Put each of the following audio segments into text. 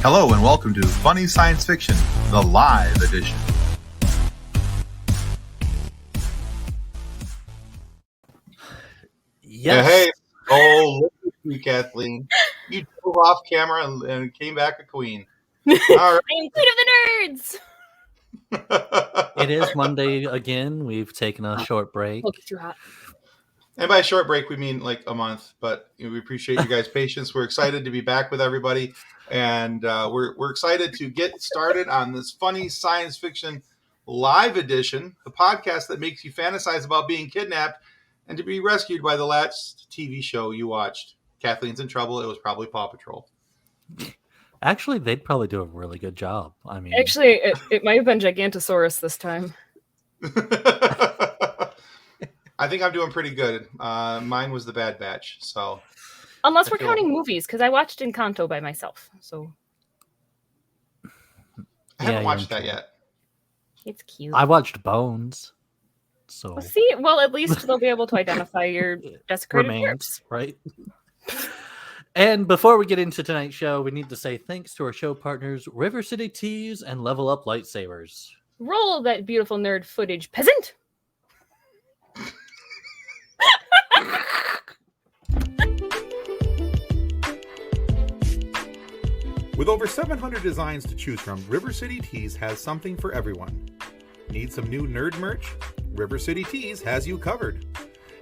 Hello and welcome to Funny Science Fiction, the live edition. Yes. Hey, oh, look at you, Kathleen. You drove off camera and came back a queen. All right. I am queen of the nerds. It is Monday again. We've taken a short break. Look, it's too hot. And by short break, we mean like a month, but we appreciate you guys' patience. We're excited to be back with everybody, and we're excited to get started on this Funny Science Fiction live edition, the podcast that makes you fantasize about being kidnapped and to be rescued by the last TV show you watched. Kathleen's in trouble. It was probably Paw Patrol. Actually, they'd probably do a really good job. I mean, Actually, it might have been Gigantosaurus this time. I think I'm doing pretty good. Mine was the Bad Batch, so Unless we're counting movies, because I watched Encanto by myself, so I haven't watched that yet. it's cute. I watched Bones, so Well, see, at least they'll be able to identify your desecrated remains, corpse. right? And before we get into tonight's show, we need to say thanks to our show partners, River City Tees and Level Up Lightsabers. Roll that beautiful nerd footage, peasant! With over 700 designs to choose from, River City Tees has something for everyone. Need some new nerd merch? River City Tees has you covered.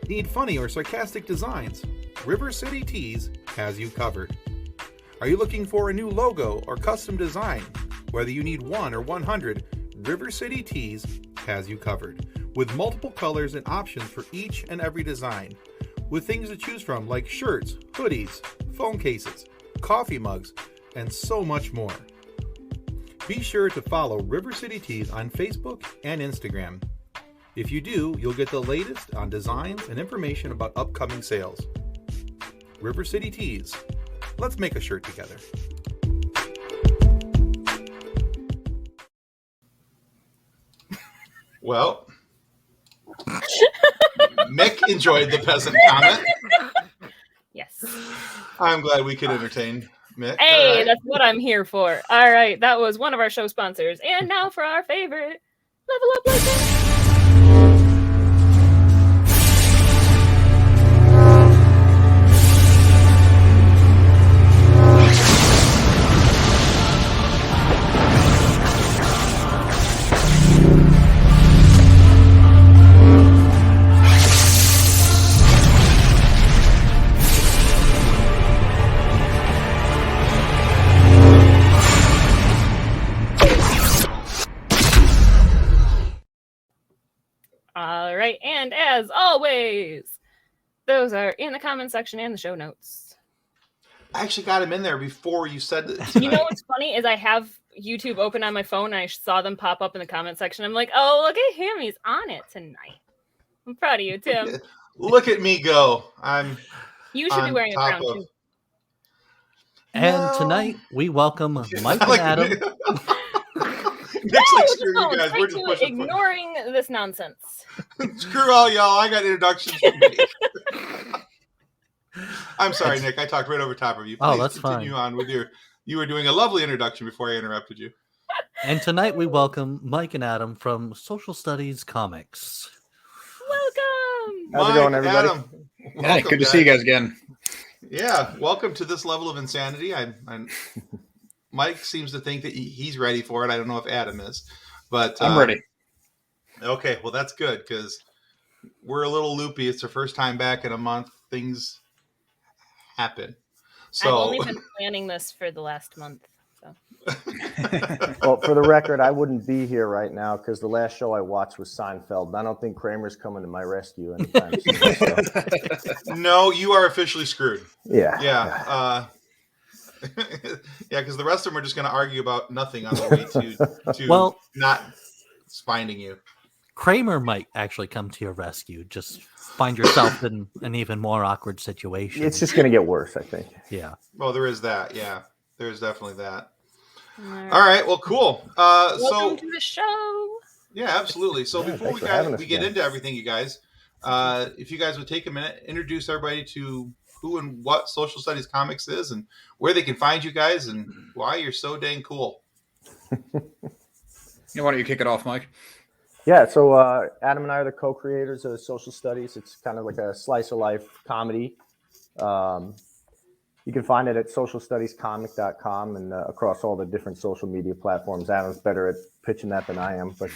Need funny or sarcastic designs? River City Tees has you covered. Are you looking for a new logo or custom design? Whether you need 1 or 100, River City Tees has you covered. With multiple colors and options for each and every design. With things to choose from like shirts, hoodies, phone cases, coffee mugs, and so much more. Be sure to follow River City Tees on Facebook and Instagram. If you do, you'll get the latest on designs and information about upcoming sales. River City Tees. Let's make a shirt together. Well, Mick enjoyed the peasant comment. Yes. I'm glad we could entertain Mick. Hey, All right. that's what I'm here for. All right, that was one of our show sponsors. And now for our favorite, Level Up Lightsabers. All right, and as always, those are in the comment section and the show notes. I actually got him in there before you said this. You know what's funny is I have YouTube open on my phone and I saw them pop up in the comment section. I'm like, oh, look at him. He's on it tonight. I'm proud of you, Tim. Look at me go. You should be on wearing a top crown, of- too. And No. tonight, we welcome Mike I and like Adam. Nick's like, We're screw you guys. We're just straight to pushing. ignoring this nonsense. Screw all y'all. I got introductions from me. I'm sorry, Nick. I talked right over top of you. Oh, Please that's continue fine. on with your. You were doing a lovely introduction before I interrupted you. And tonight, we welcome Mike and Adam from Social Studies Comics. Welcome. How's it going, everybody? Adam, Yeah, welcome, good to see you guys again. Yeah, welcome to this level of insanity. I'm Mike seems to think that he's ready for it. I don't know if Adam is, but I'm ready. Okay, well that's good because we're a little loopy. It's our first time back in a month. Things happen. So I've only been planning this for the last month. So. Well, for the record, I wouldn't be here right now because the last show I watched was Seinfeld. I don't think Kramer's coming to my rescue anytime soon. So, no, you are officially screwed. yeah. Yeah. Yeah, because the rest of them are just going to argue about nothing on the way to Well- not finding you. Kramer might actually come to your rescue. Just find yourself in an even more awkward situation. It's just going to get worse, I think. Yeah. Well, there is that. Yeah, there's definitely that. All right. All right. Well, cool. Welcome So to the show. yeah, absolutely. So Yeah, before thanks for having us we get again. into everything, you guys, if you guys would take a minute, introduce everybody to who and what Social Studies Comics is and where they can find you guys and why you're so dang cool. Why don't you kick it off, Mike? Yeah, so Adam and I are the co-creators of Social Studies. It's kind of like a slice of life comedy. You can find it at socialstudiescomic.com and across all the different social media platforms. Adam's better at pitching that than I am, but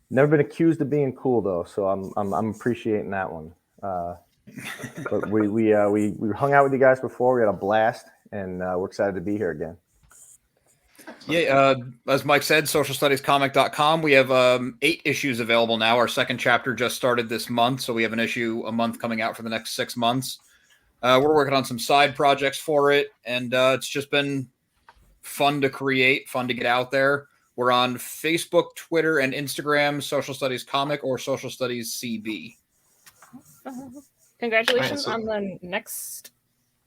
never been accused of being cool though, so I'm appreciating that one. But we hung out with you guys before. We had a blast, and we're excited to be here again. Yeah, as Mike said, socialstudiescomic.com. We have 8 issues available now. Our second chapter just started this month, so we have an issue a month coming out for the next 6 months. We're working on some side projects for it, and it's just been fun to create, fun to get out there. We're on Facebook, Twitter, and Instagram, Social Studies Comic or Social Studies CB. Congratulations on the next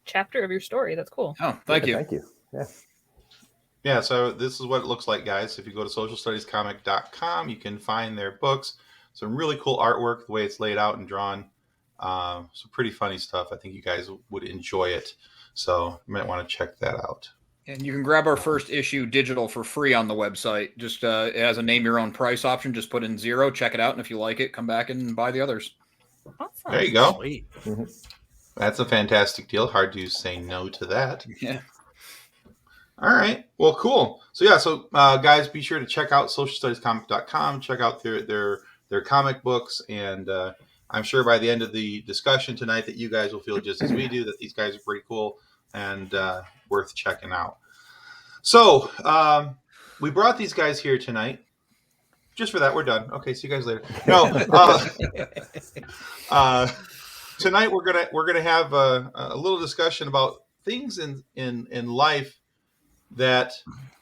chapter of your story. That's cool. Oh, thank you. Thank you. Yeah. Yeah, so this is what it looks like, guys. If you go to socialstudiescomic.com, you can find their books. Some really cool artwork, the way it's laid out and drawn. Some pretty funny stuff. I think you guys would enjoy it. So you might want to check that out. And you can grab our first issue digital for free on the website. Just it has a name your own price option. Just put in 0, check it out, and if you like it, come back and buy the others. Awesome. There you go. Sweet. That's a fantastic deal. Hard to say no to that. Yeah. All right. Well, cool. So yeah, guys, be sure to check out socialstudiescomic.com. Check out their comic books, and I'm sure by the end of the discussion tonight that you guys will feel just as we do, that these guys are pretty cool and worth checking out. So we brought these guys here tonight. Just for that, we're done. Okay, see you guys later. No, tonight we're gonna have a little discussion about things in life that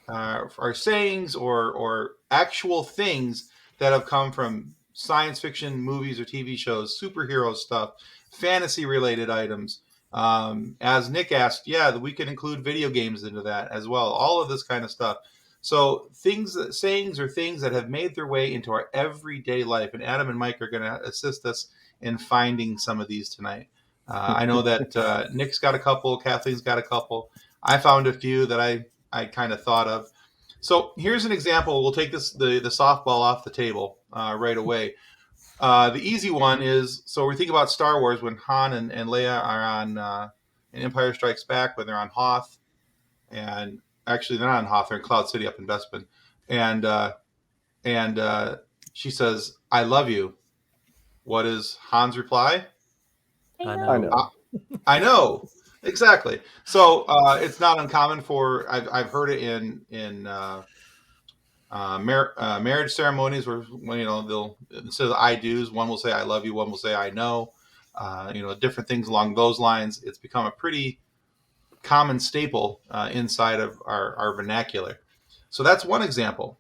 are sayings or actual things that have come from science fiction movies or TV shows, superhero stuff, fantasy related items. As Nick asked, we can include video games into that as well. All of this kind of stuff. So sayings or things that have made their way into our everyday life. And Adam and Mike are going to assist us in finding some of these tonight. I know that Nick's got a couple, Kathleen's got a couple. I found a few that I kind of thought of. So here's an example. We'll take the softball off the table right away. The easy one is, so we think about Star Wars when Han and Leia are on in Empire Strikes Back, when they're on Hoth. And actually, they're not on Hoth, they're in Cloud City up in Bespin. And she says, "I love you." What is Han's reply? I I know. I know. Exactly. So it's not uncommon for I've heard it in marriage ceremonies where they'll, instead of I do's, one will say I love you, one will say I know. Different things along those lines. It's become a pretty common staple inside of our vernacular. So that's one example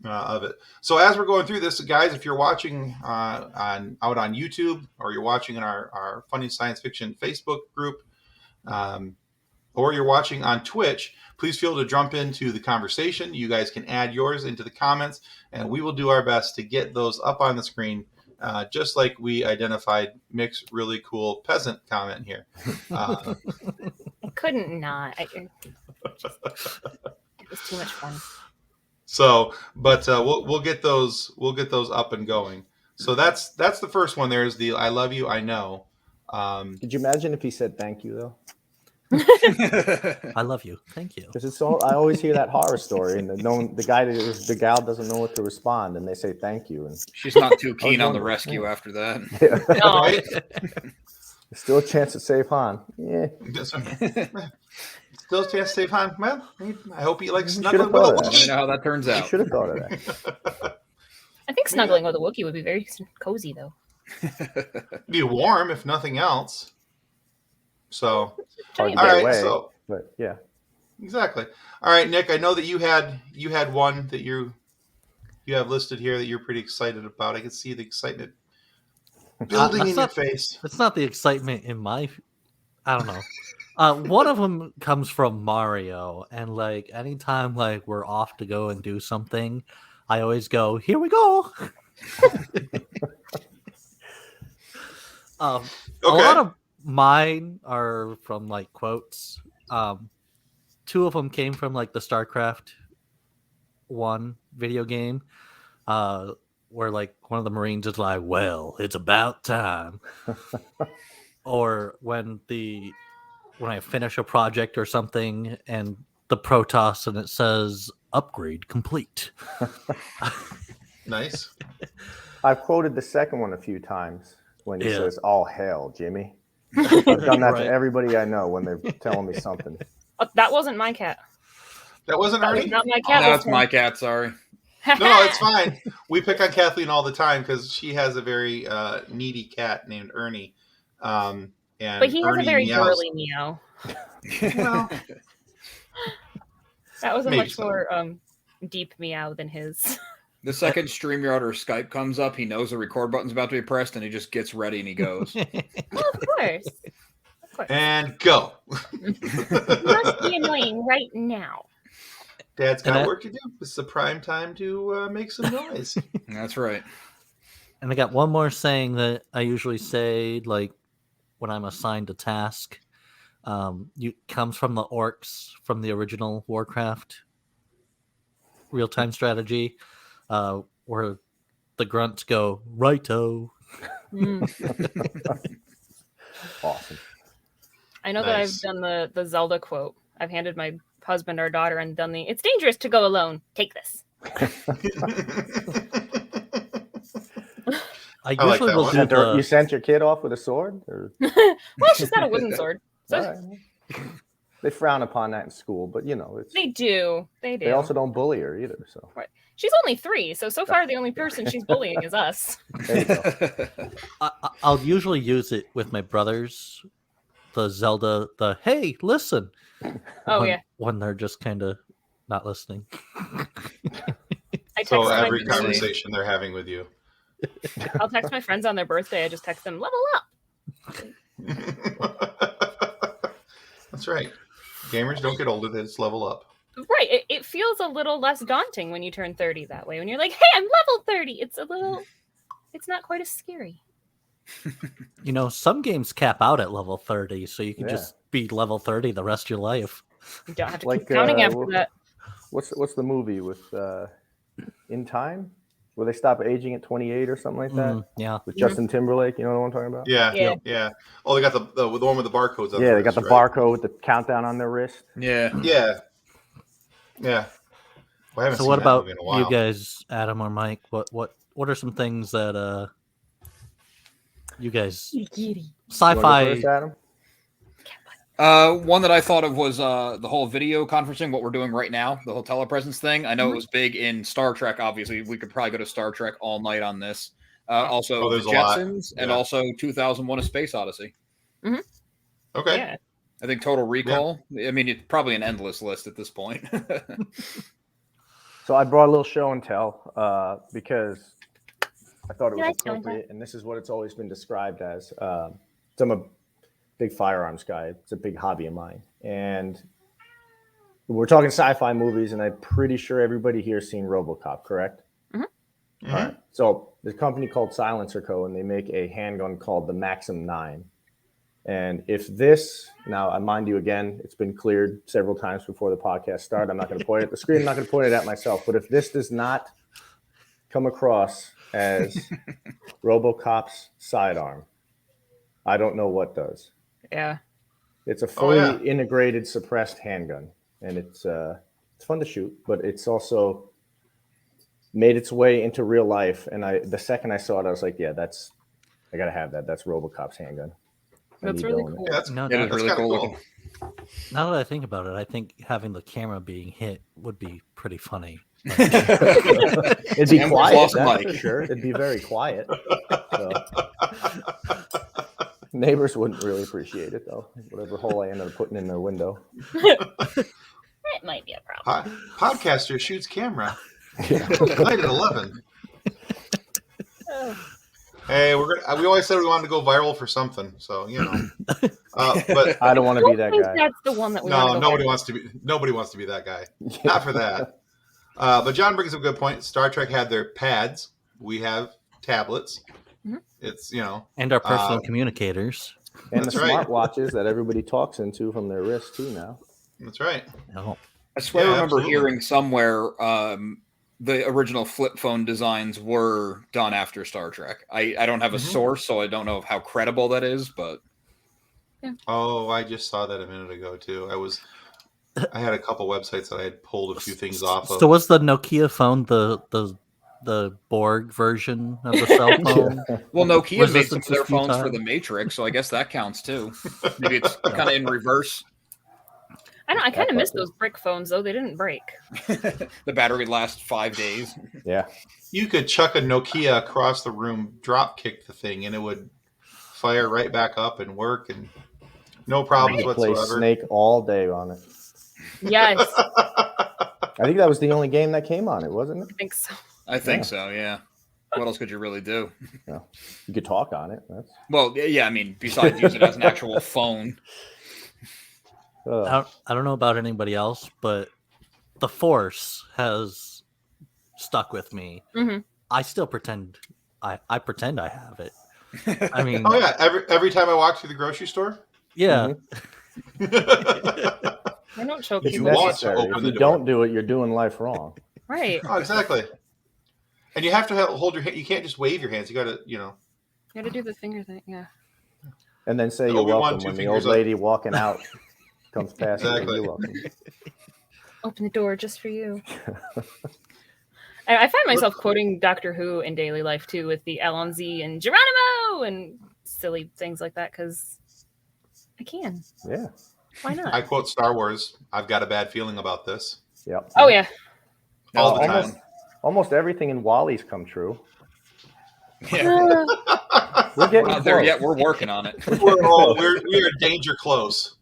of it. So as we're going through this, guys, if you're watching out on YouTube or you're watching in our Funny Science Fiction Facebook group, or you're watching on Twitch, please feel to jump into the conversation. You guys can add yours into the comments, and we will do our best to get those up on the screen, just like we identified Mick's really cool peasant comment here. I couldn't not. It was too much fun. So, but we'll get those up and going. So that's the first one. There's the I love you, I know. Could you imagine if he said thank you though? I love you. Thank you. Because I always hear that horror story, and the gal doesn't know what to respond, and they say thank you, and She's not too keen on the rescue after that. No. Right? there's still a chance to save Han. Yeah, Still a chance to save Han. Well, I hope he likes You snuggling should've with a thought of that. Let me Wookiee. know how that turns you out. should have thought of that. I think snuggling with a Wookiee would be very cozy, though. Be warm if nothing else. So Hard to All get right, away, so- but yeah. exactly. All right, Nick. I know that you had one that you have listed here that you're pretty excited about. I can see the excitement building that's in your not- face. It's not the excitement in my. I don't know. One of them comes from Mario, and like anytime like we're off to go and do something, I always go, "Here we go." A Okay. lot of Mine are from like quotes. Two of them came from like the StarCraft 1 video game, where like one of the Marines is like, "Well, it's about time," or when I finish a project or something and the Protoss and it says "upgrade complete." Nice. I've quoted the second one a few times when he Yeah. says, "All hail, Jimmy." I've done that Right. to everybody I know when they're telling me something. Oh, that wasn't my cat. That wasn't That was Ernie? not my cat. No, this it's time. my cat. Sorry. No, it's fine. We pick on Kathleen all the time because she has a very needy cat named Ernie. And But he has Ernie a very meows. girly meow. Well, That was a Maybe much so. more deep meow than his. The second StreamYard or Skype comes up, he knows the record button's about to be pressed, and he just gets ready and he goes. Well, of course. Of course. and go. You must be annoying right now. Dad's And got I- work to do. It's the prime time to make some noise. That's right. And I got one more saying that I usually say, like when I'm assigned a task. Comes from the orcs from the original Warcraft real-time strategy, where the grunts go righto. Mm. Awesome. I know that I've Nice. done the Zelda quote. I've handed my husband our daughter and done the "It's dangerous to go alone. Take this." I I like usually that will one. do You the sent your kid off with a sword? Or... Well, she's got a wooden sword. So All right. They frown upon that in school, but you know, it's, they do. They do. they also don't bully her either. So She's only 3, so far the only person she's bullying is us. there you go. I'll usually use it with my brothers. The Zelda, hey, listen. Oh when, yeah. when they're just kind of not listening. I text So my every friends- conversation they're having with you. I'll text my friends on their birthday. I just text them, "Level up." That's right. Gamers don't get older; they just level up. Right. It feels a little less daunting when you turn 30 that way. When you're like, "Hey, I'm level 30." It's not quite as scary. You know, some games cap out at level 30, so you can Yeah. just be level 30 the rest of your life. You don't have to Like, keep counting after well, that. What's the movie with In Time, where they stop aging at 28 or something like that? Yeah. With Justin Timberlake, you know what I'm talking about? Yeah, Yeah. Oh, they got the one with the barcodes on. Yeah, the they got wrist, the right? barcode with the countdown on their wrist. Yeah. Yeah. Well, I haven't So seen what that about movie in a while. you guys, Adam or Mike? What are some things that you guys You wanna go sci-fi? first, Adam? One that I thought of was the whole video conferencing, what we're doing right now, the whole telepresence thing. I know it was big in Star Trek, obviously. We could probably go to Star Trek all night on this. Also, Oh, the there's a lot. Jetsons and Yeah. also 2001 A Space Odyssey. Okay. Yeah. I think Total Recall. I mean, it's probably an endless list at this point. So I brought a little show and tell because I thought it You was like show and tell? appropriate, and this is what it's always been described as. So I'm a big firearms guy. It's a big hobby of mine, and we're talking sci-fi movies, and I'm pretty sure everybody here has seen RoboCop, correct? Mhm. All right. So there's a company called Silencer Co., and they make a handgun called the Maxim 9. And if this, now I mind you again, it's been cleared several times before the podcast started. I'm not going to point it at the screen. I'm not going to point it at myself. But if this does not come across as RoboCop's sidearm, I don't know what does. Yeah. It's a fully yeah. integrated suppressed handgun, and it's fun to shoot, but it's also made its way into real life. And the second I saw it, I was like, yeah, I gotta have that. That's RoboCop's handgun. I That's need really to own it. cool. Yeah, that's, No, Yeah, no, it's that's really kinda cool cool. looking. now that I think about it, I think having the camera being hit would be pretty funny. It'd be Amber's quiet, lost that's Mike. for sure. It'd be very quiet. So. Neighbors wouldn't really appreciate it, though. Whatever hole I ended up putting in their window. It might be a problem. Podcaster shoots camera. Yeah. Night at 11. Hey, we always said we wanted to go viral for something, so you know. But I don't want to be that think guy. that's the one that we no, want to go nobody for. wants to be that guy. Not for that. But John brings up a good point. Star Trek had their pads. We have tablets. Mhm. It's And our personal Uh, communicators. And That's the right. smartwatches that everybody talks into from their wrist too now. That's right. No. I swear Yeah, I remember absolutely. hearing somewhere the original flip phone designs were done after Star Trek. I don't have a Mhm. source, so I don't know how credible that is, but Oh, I just saw that a minute ago too. I had a couple websites that I had pulled a few things off of. So was the Nokia phone the Borg version of the cell phone? well, Nokia Was made this some of just their phones for futile? the Matrix, so I guess that counts too. Maybe it's Yeah. kind of in reverse. I know. I kind of miss Exactly. those brick phones though. They didn't break. The battery lasts 5 days. Yeah. You could chuck a Nokia across the room, drop kick the thing, and it would fire right back up and work, and no problems Play whatsoever. Snake all day on it. Yes, I think that was the only game that came on it, wasn't I it? think so. I think Yeah. so, yeah. What else could you really do? You could talk on it. That's Well, yeah, I mean, besides use it as an actual phone. I don't know about anybody else, but the Force has stuck with me. hmm I still pretend I pretend I have it. I mean, Oh yeah, every time I walk through the grocery store. yeah. I don't choke it's You people. want to necessary. open If the you door. don't do it, you're doing life wrong. Right. Oh, exactly. And you have to hold your hand. You can't just wave your hands. You got to, You got to do the finger thing. Yeah. And then say The you're Obi-Wan welcome two when the fingers old up. lady walking out comes past and Exactly. you're welcome. Open the door just for you. I find myself quoting Doctor Who in daily life too, with the Alonzi and Geronimo and silly things like that, because I can. Yeah. Why not? I quote Star Wars. I've got a bad feeling about this. Yep. Oh yeah. All the almost, time. almost everything in Wally's come true. Yeah. We're getting We're not there close. yet. We're working on it. we are danger close.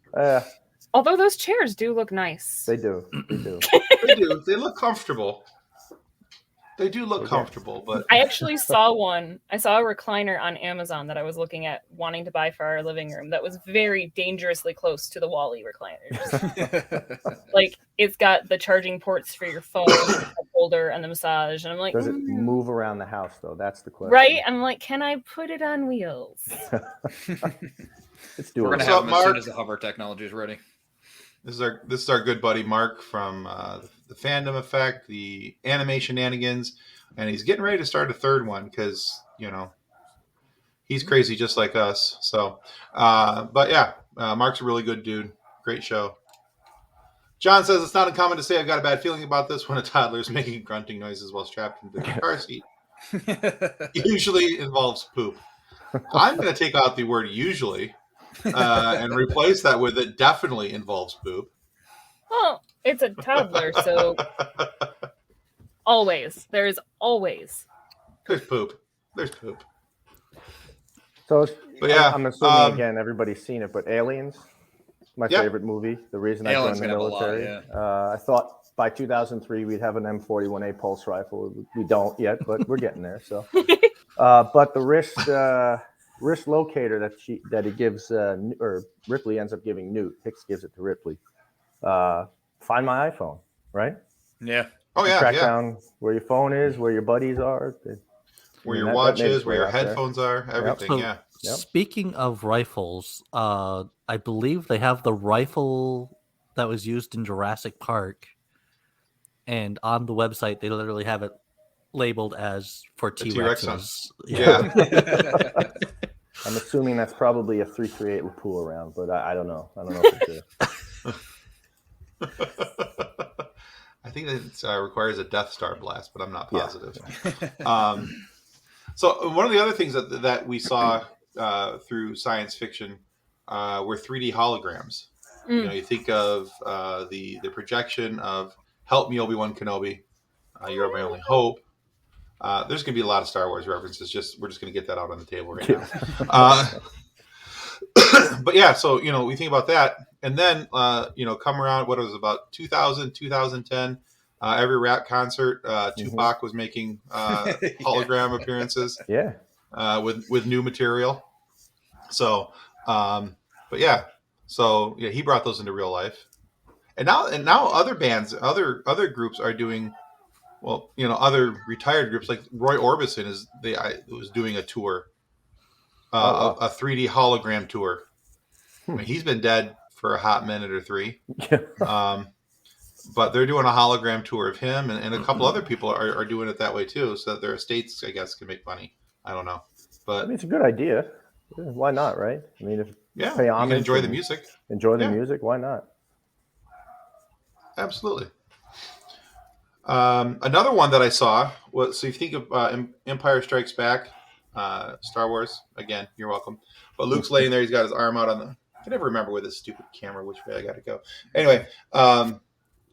Although those chairs do look nice. They do. They do. They do. They look comfortable. They do look Okay. comfortable, but I actually saw one. I saw a recliner on Amazon that I was looking at wanting to buy for our living room that was very dangerously close to the Wally recliners. Like it's got the charging ports for your phone, the holder, and the massage. And I'm like, Does it move around the house though? That's the question. right? I'm like, can I put it on wheels? It's We're doable. gonna What's have up, them as soon Mark? as the hover technology is ready. this is our good buddy Mark from the Fandom Effect, the Animation Shenanigans, and he's getting ready to start a third one because he's crazy just like us. So, but yeah, Mark's a really good dude. Great show. John says it's not uncommon to say I've got a bad feeling about this when a toddler is making grunting noises while strapped into the car seat. Usually involves poop. I'm going to take out the word usually and replace that with it definitely involves poop. Well, it's a toddler, so always. There's always. There's poop. There's poop. So But yeah, I'm assuming again everybody's seen it, but Aliens, my Yeah. favorite movie. The reason I Aliens joined the gonna have a lot, military. I thought by 2003 we'd have an M41A pulse rifle. We don't yet, but we're getting there. So, but the wrist locator that he gives, or Ripley ends up giving Newt. Hicks gives it to Ripley. Find my iPhone, right? Yeah. oh yeah, Track yeah. down where your phone is, where your buddies are. Where I mean, your that watch made is, its where way your out there. headphones are, everything. So, Yeah. Yep. Speaking of rifles, I believe they have the rifle that was used in Jurassic Park, and on the website they literally have it labeled as for The T-Rex T-Rexes. Yeah. I'm assuming that's probably a 338 Lapua round, but I don't know. I don't know for sure. I think that requires a Death Star blast, but I'm not Yeah. positive. So one of the other things that we saw through science fiction were 3D holograms. You know, you think of the projection of "Help Me, Obi-Wan Kenobi, You're My Only Hope." There's going to be a lot of Star Wars references. We're just going to get that out on the table right now. But yeah, so we think about that, and then come around what it was about 2000, 2010. Every rap concert, Tupac was making hologram appearances Yeah. with new material. So, but yeah, so yeah, he brought those into real life, and now other bands, other groups are doing. Well, other retired groups like Roy Orbison was doing a tour, a 3D hologram tour. I mean, he's been dead for a hot minute or three. Yeah. But they're doing a hologram tour of him, and a couple other people are doing it that way too, so that their estates, I guess, can make money. I don't know, I but mean, it's a good idea. Yeah, why not, right? I mean, if yeah, pay you can homage enjoy the and music. enjoy the Yeah. music, why not? Absolutely. Another one that I saw was, so you think of Empire Strikes Back, Star Wars. Again, you're welcome. But Luke's laying there. He's got his arm out on the. I can never remember with this stupid camera which way I got to go. Anyway,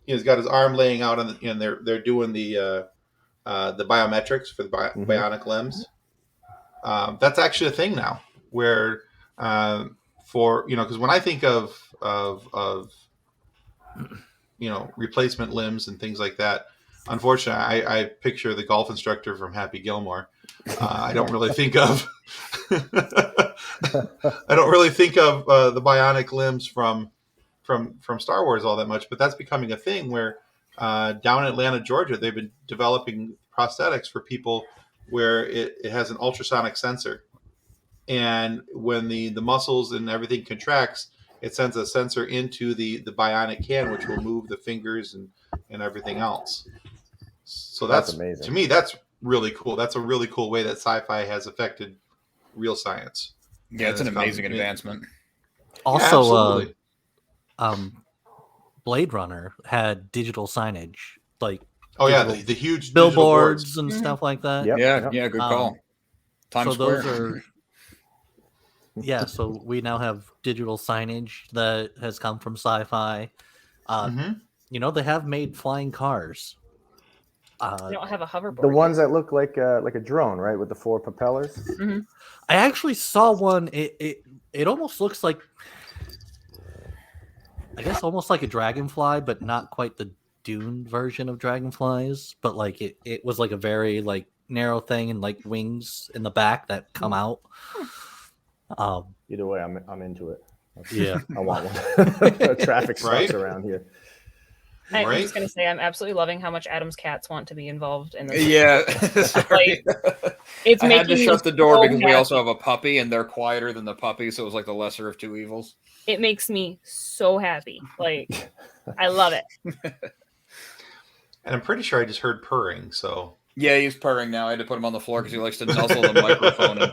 he's got his arm laying out on the, and they're doing the biometrics for the bionic limbs. That's actually a thing now, where for because when I think of replacement limbs and things like that, unfortunately, I picture the golf instructor from Happy Gilmore. I don't really think of the bionic limbs from Star Wars all that much, but that's becoming a thing where down in Atlanta, Georgia, they've been developing prosthetics for people where it has an ultrasonic sensor, and when the muscles and everything contracts, it sends a sensor into the bionic can, which will move the fingers and everything else. So that's amazing. To me, that's really cool. That's a really cool way that sci-fi has affected real science. Yeah, it's an And amazing come- advancement. Also, absolutely. Blade Runner had digital signage, like Oh yeah, digital the huge digital billboards boards. and Mhm. stuff like that. Yep. Yeah, good call. Times so those Square. are yeah. So we now have digital signage that has come from sci-fi. Mhm. They have made flying cars. I don't have a hoverboard. The ones that look like a drone, right, with the 4 propellers. I actually saw one. It almost looks like, I guess, almost like a dragonfly, but not quite the Dune version of dragonflies. But like it was like a very like narrow thing and like wings in the back that come out. Either way, I'm into it. Yeah. I want one. Traffic sucks Right? around here. I'm Right? just gonna say I'm absolutely loving how much Adam's cats want to be involved in this. Yeah, sorry. It's I had to making me shut the door so because we happy. also have a puppy, and they're quieter than the puppy, so it was like the lesser of two evils. It makes me so happy. Like I love it. And I'm pretty sure I just heard purring. So Yeah, he's purring now. I had to put him on the floor because he likes to nuzzle the microphone and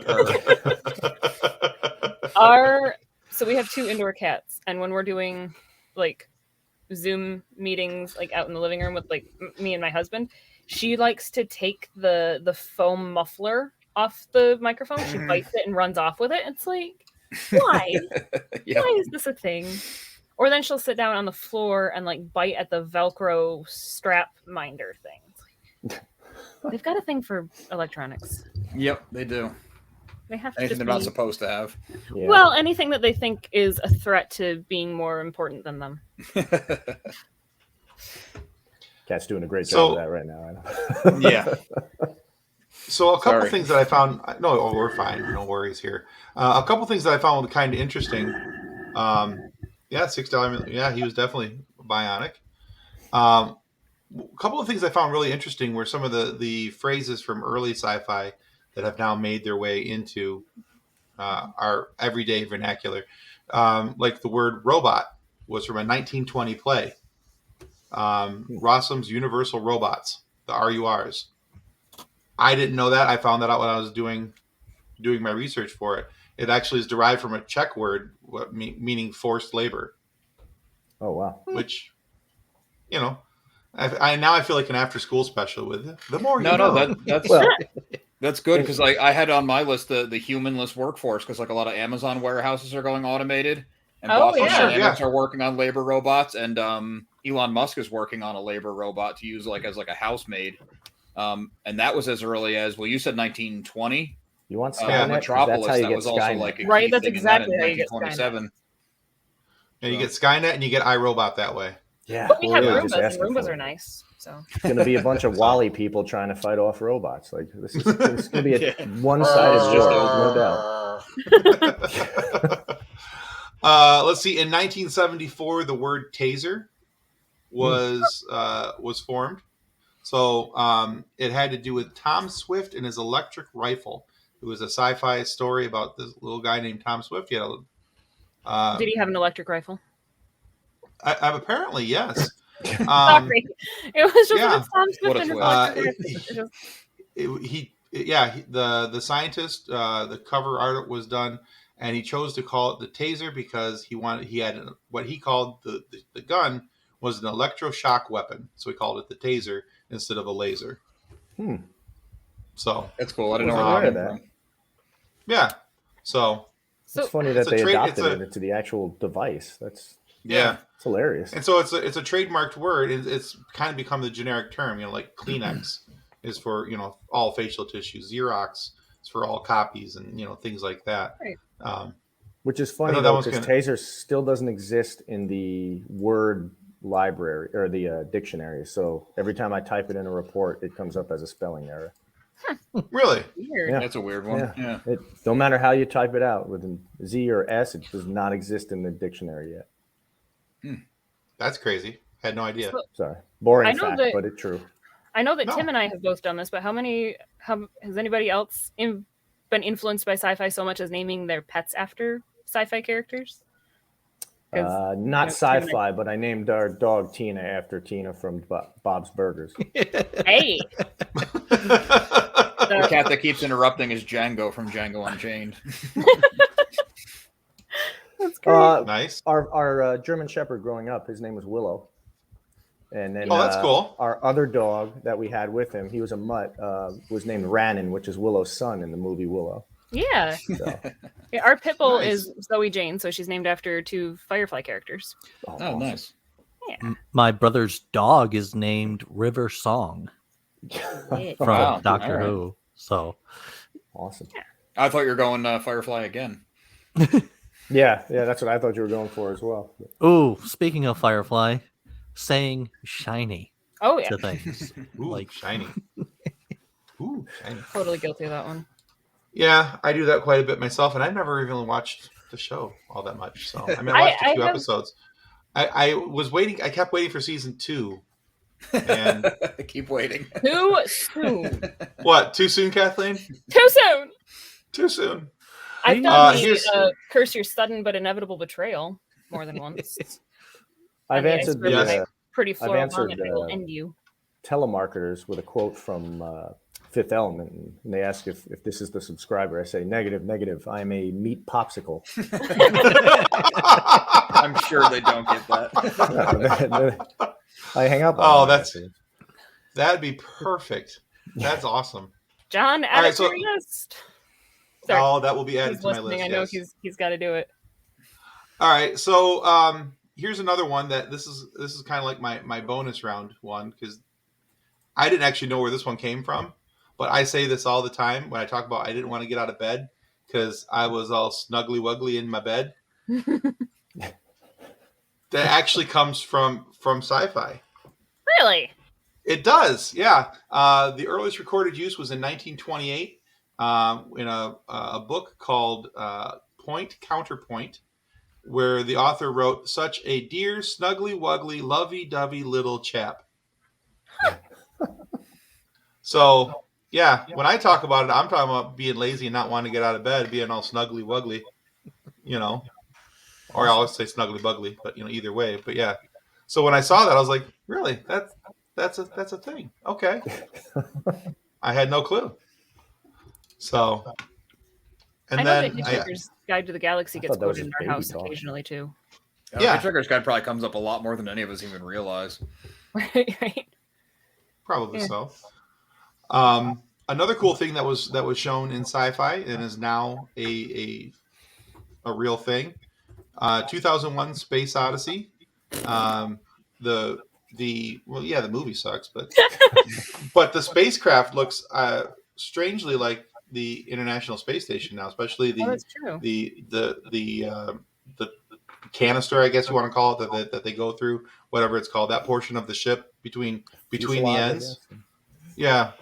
purr. So we have 2 indoor cats, and when we're doing like Zoom meetings like out in the living room with like me and my husband, she likes to take the foam muffler off the microphone. She bites it and runs off with it. It's like, why? Yeah. Why is this a thing? Or then she'll sit down on the floor and like bite at the Velcro strap minder thing. It's like, they've got a thing for electronics. Yep, they do. They have to Anything just they're not be- supposed to have. Yeah. Well, anything that they think is a threat to being more important than them. Cat's doing a great So- job of that right now. Yeah. So a couple Sorry. things that I found. No, we're fine. No worries here. A couple things that I found kind of interesting. Yeah, $6. Yeah, he was definitely bionic. A couple of things I found really interesting were some of the phrases from early sci-fi that have now made their way into our everyday vernacular. Like the word robot was from a 1920 play. Rossum's Universal Robots, the RURs. I didn't know that. I found that out when I was doing my research for it. It actually is derived from a Czech word meaning forced labor, Oh wow. which, I now I feel like an after-school special with it. The more you know. No, that's Well, that's good because like I had on my list the humanless workforce because like a lot of Amazon warehouses are going automated, and Oh, Boston yeah. Dynamics are working on labor robots, and Elon Musk is working on a labor robot to use as a housemaid. And that was as early as you said 1920. you want Yeah, Skynet? 'Cause Metropolis that's how you that get was also Skynet. like a key Right, that's thing in that exactly in how you get 1927. and you get Skynet and you get iRobot that way. Yeah, But we have we're just Roombas, and asking Roombas for are it. nice. So It's going to be a bunch of Wally people trying to fight off robots. Like this is going to be a one-sided It's just war, no doubt. Let's see. In 1974, the word taser was formed. So it had to do with Tom Swift and his electric rifle. It was a sci-fi story about this little guy named Tom Swift. He had Did he have an electric rifle? I'm apparently yes. Sorry, it was just yeah. with Tom Swift What a and his twist. electric rifle. The scientist, the cover art was done, and he chose to call it the taser because he had what he called the gun was an electroshock weapon, so he called it the taser instead of a laser. So That's cool. I didn't know Wasn't where aware that of came that. from. yeah, so It's funny that it's a they trade- adopted it's a- it into the actual device. That's yeah. it's hilarious. And so it's a trademarked word. It's kind of become the generic term. Like Kleenex is for all facial tissue. Xerox is for all copies and things like that. Right. Which is I funny thought that though, was because gonna- taser still doesn't exist in the word library or the dictionary. So every time I type it in a report, it comes up as a spelling error. Really? Weird. Yeah. That's a weird one. Yeah. It no matter how you type it out with a Z or S, it does not exist in the dictionary yet. That's crazy. Had no idea. So- Sorry, boring I know fact, that- but it's true. I know that No. Tim and I have both done this, but how has anybody else been influenced by sci-fi so much as naming their pets after sci-fi characters? 'Cause, Not Tim and I- sci-fi, but I named our dog Tina after Tina from Bob's Burgers. Hey, The cat that keeps interrupting is Django from Django Unchained. that's great. Nice. Our German Shepherd growing up, his name was Willow. And then Oh, that's cool. Our other dog that we had with him, he was a mutt, was named Rannon, which is Willow's son in the movie Willow. Yeah. So, Yeah, our pit bull Nice. is Zoe Jane, so she's named after two Firefly characters. Oh, awesome. nice. My brother's dog is named River Song Yeah. from Wow, Doctor all right. Who. So Awesome. I thought you were going Firefly again. Yeah, that's what I thought you were going for as well. ooh, speaking of Firefly, saying shiny Oh yeah, to things. Ooh, Like- shiny. Ooh, shiny. totally guilty of that one. Yeah, I do that quite a bit myself, and I've never even watched the show all that much. So I mean, I- I watched a I few have- episodes. I was waiting. I kept waiting for season 2. And Keep waiting. Too soon. what? Too soon, Kathleen? Too soon. Too soon. I've done the here's- curse your sudden but inevitable betrayal more than once. I've I mean, answered it's Yes. the really pretty floral answered, and it will end you. telemarketers with a quote from Fifth Element, and they ask if this is the subscriber. I say negative. I am a meat popsicle. I'm sure they don't get that. I hang up. Oh, on them that's- afterwards. That'd be perfect. That's awesome. John, add All right, it so- to your list. Sorry, Oh, that will be added he's to my listening. list. I know yes. he's got to do it. All right, so here's another one that this is kind of like my bonus round one because I didn't actually know where this one came from, but I say this all the time when I talk about I didn't want to get out of bed because I was all snuggly wuggly in my bed. That actually comes from sci-fi. Really? It does, yeah. The earliest recorded use was in 1928 in a book called Point Counterpoint, where the author wrote, "Such a dear, snuggly, wuggly, lovey-dovey little chap." So, yeah, when I talk about it, I'm talking about being lazy and not wanting to get out of bed, being all snuggly, wuggly, Or I always say snuggly, buggly, but either way. But yeah. So when I saw that, I was like, really? That's a thing. Okay. I had no clue. So, and I know then that Hitchhiker's Guide to the Galaxy gets thought that was quoted in his our baby house talk. occasionally too. Yeah. Hitchhiker's Guide probably comes up a lot more than any of us even realize. Right. probably Yeah. so. Another cool thing that was shown in sci-fi and is now a real thing. 2001: Space Odyssey. The movie sucks, but but the spacecraft looks strangely like the International Space Station now, especially Oh, that's true. the canister, I guess you want to call it, that they go through, whatever it's called, that portion of the ship between the Fuselage, I ends. guess. Yeah,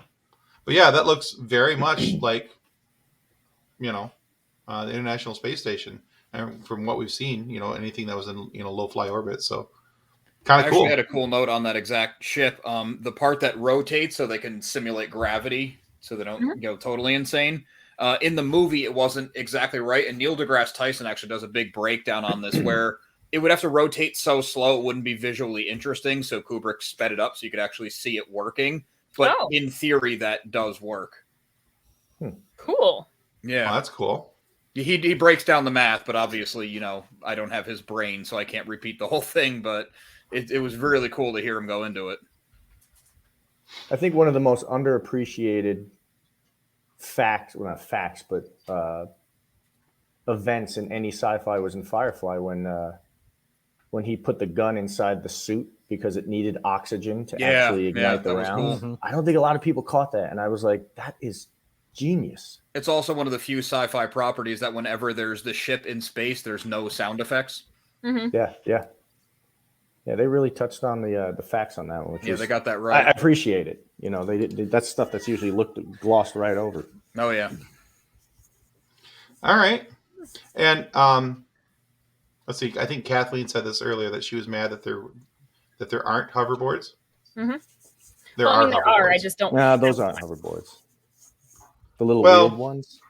but yeah, that looks very much like the International Space Station, and from what we've seen, anything that was in low fly orbit. So I kind of actually cool. had a cool note on that exact ship. The part that rotates so they can simulate gravity, so they don't go totally insane. In the movie, it wasn't exactly right. And Neil deGrasse Tyson actually does a big breakdown on this where it would have to rotate so slow it wouldn't be visually interesting. So Kubrick sped it up so you could actually see it working. But in theory, that does work. Cool. Yeah. Oh, that's cool. He breaks down the math, but obviously, you know, I don't have his brain, so I can't repeat the whole thing. But it was really cool to hear him go into it. I think one of the most underappreciated facts, well, not facts, but events in any sci-fi was in Firefly when he put the gun inside the suit because it needed oxygen to actually ignite the rounds. Cool. I don't think a lot of people caught that, and I was like, that is genius. It's also one of the few sci-fi properties that whenever there's the ship in space, there's no sound effects. Mm-hmm. Yeah. They really touched on the facts on that one. Which They got that right. I appreciate it. You know, that's stuff that's usually glossed right over. Oh yeah. All right. And let's see. I think Kathleen said this earlier that she was mad that there aren't hoverboards. Mm-hmm. There are. There are. I just don't. No, those aren't hoverboards. The little Well, wheeled ones.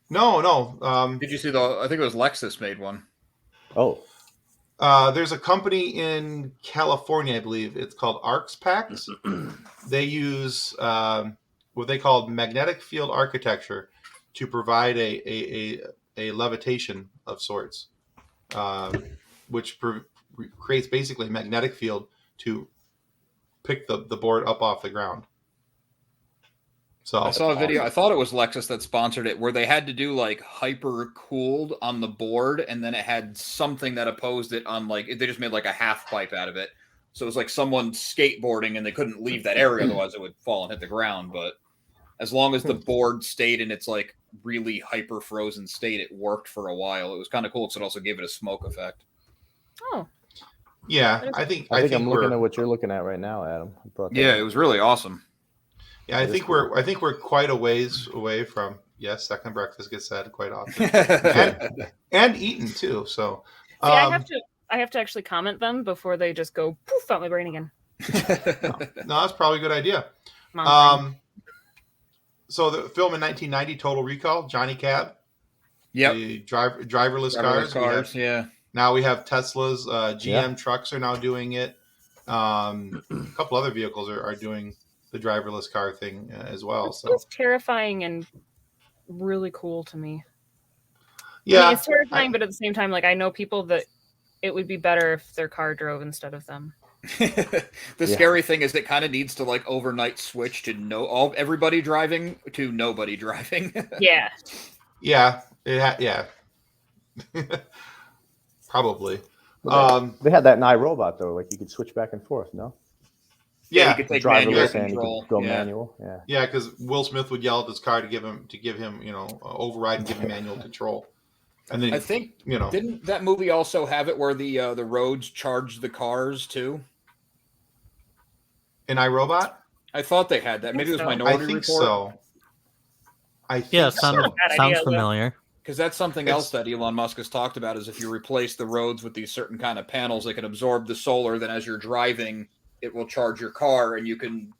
No. Did you see I think it was Lexus made one. Oh. There's a company in California, I believe. It's called Arcs Packs. They use what they call magnetic field architecture to provide a levitation of sorts, which creates basically a magnetic field to pick the board up off the ground. So I saw a video. I thought it was Lexus that sponsored it, where they had to do like hyper cooled on the board, and then it had something that opposed it on they just made like a half pipe out of it. So it was like someone skateboarding, and they couldn't leave that area, otherwise it would fall and hit the ground. But as long as the board stayed in its like really hyper frozen state, it worked for a while. It was kind of cool because it also gave it a smoke effect. Oh. Yeah, I think I'm looking at what you're looking at right now, Adam. Yeah, it was really awesome. Yeah, I think we're quite a ways away from second breakfast gets said quite often and eaten too. So See, I have to actually comment them before they just go poof out my brain again. No, that's probably a good idea. So the film in 1990, Total Recall, Johnny Cab. Yep. The driverless cars. Now we have Tesla's. GM trucks are now doing it. A couple other vehicles are doing the driverless car thing as well. So it's terrifying and really cool to me. Yeah, I mean, it's terrifying, but at the same time, like I know people that it would be better if their car drove instead of them. Scary thing is it kind of needs to like overnight switch to everybody driving to nobody driving. Yeah. Probably. They had that in iRobot though, like you could switch back and forth. No. Yeah, you could take driverless manual and you control. could go manual. Yeah, because Will Smith would yell at his car to give him override and give him manual control. And then I think didn't that movie also have it where the roads charged the cars too? In iRobot? I thought they had that. Maybe it was Minority I think Report. So. I think sounds familiar. Because that's something else that Elon Musk has talked about is if you replace the roads with these certain kind of panels, they can absorb the solar. Then as you're driving, it will charge your car, and you can,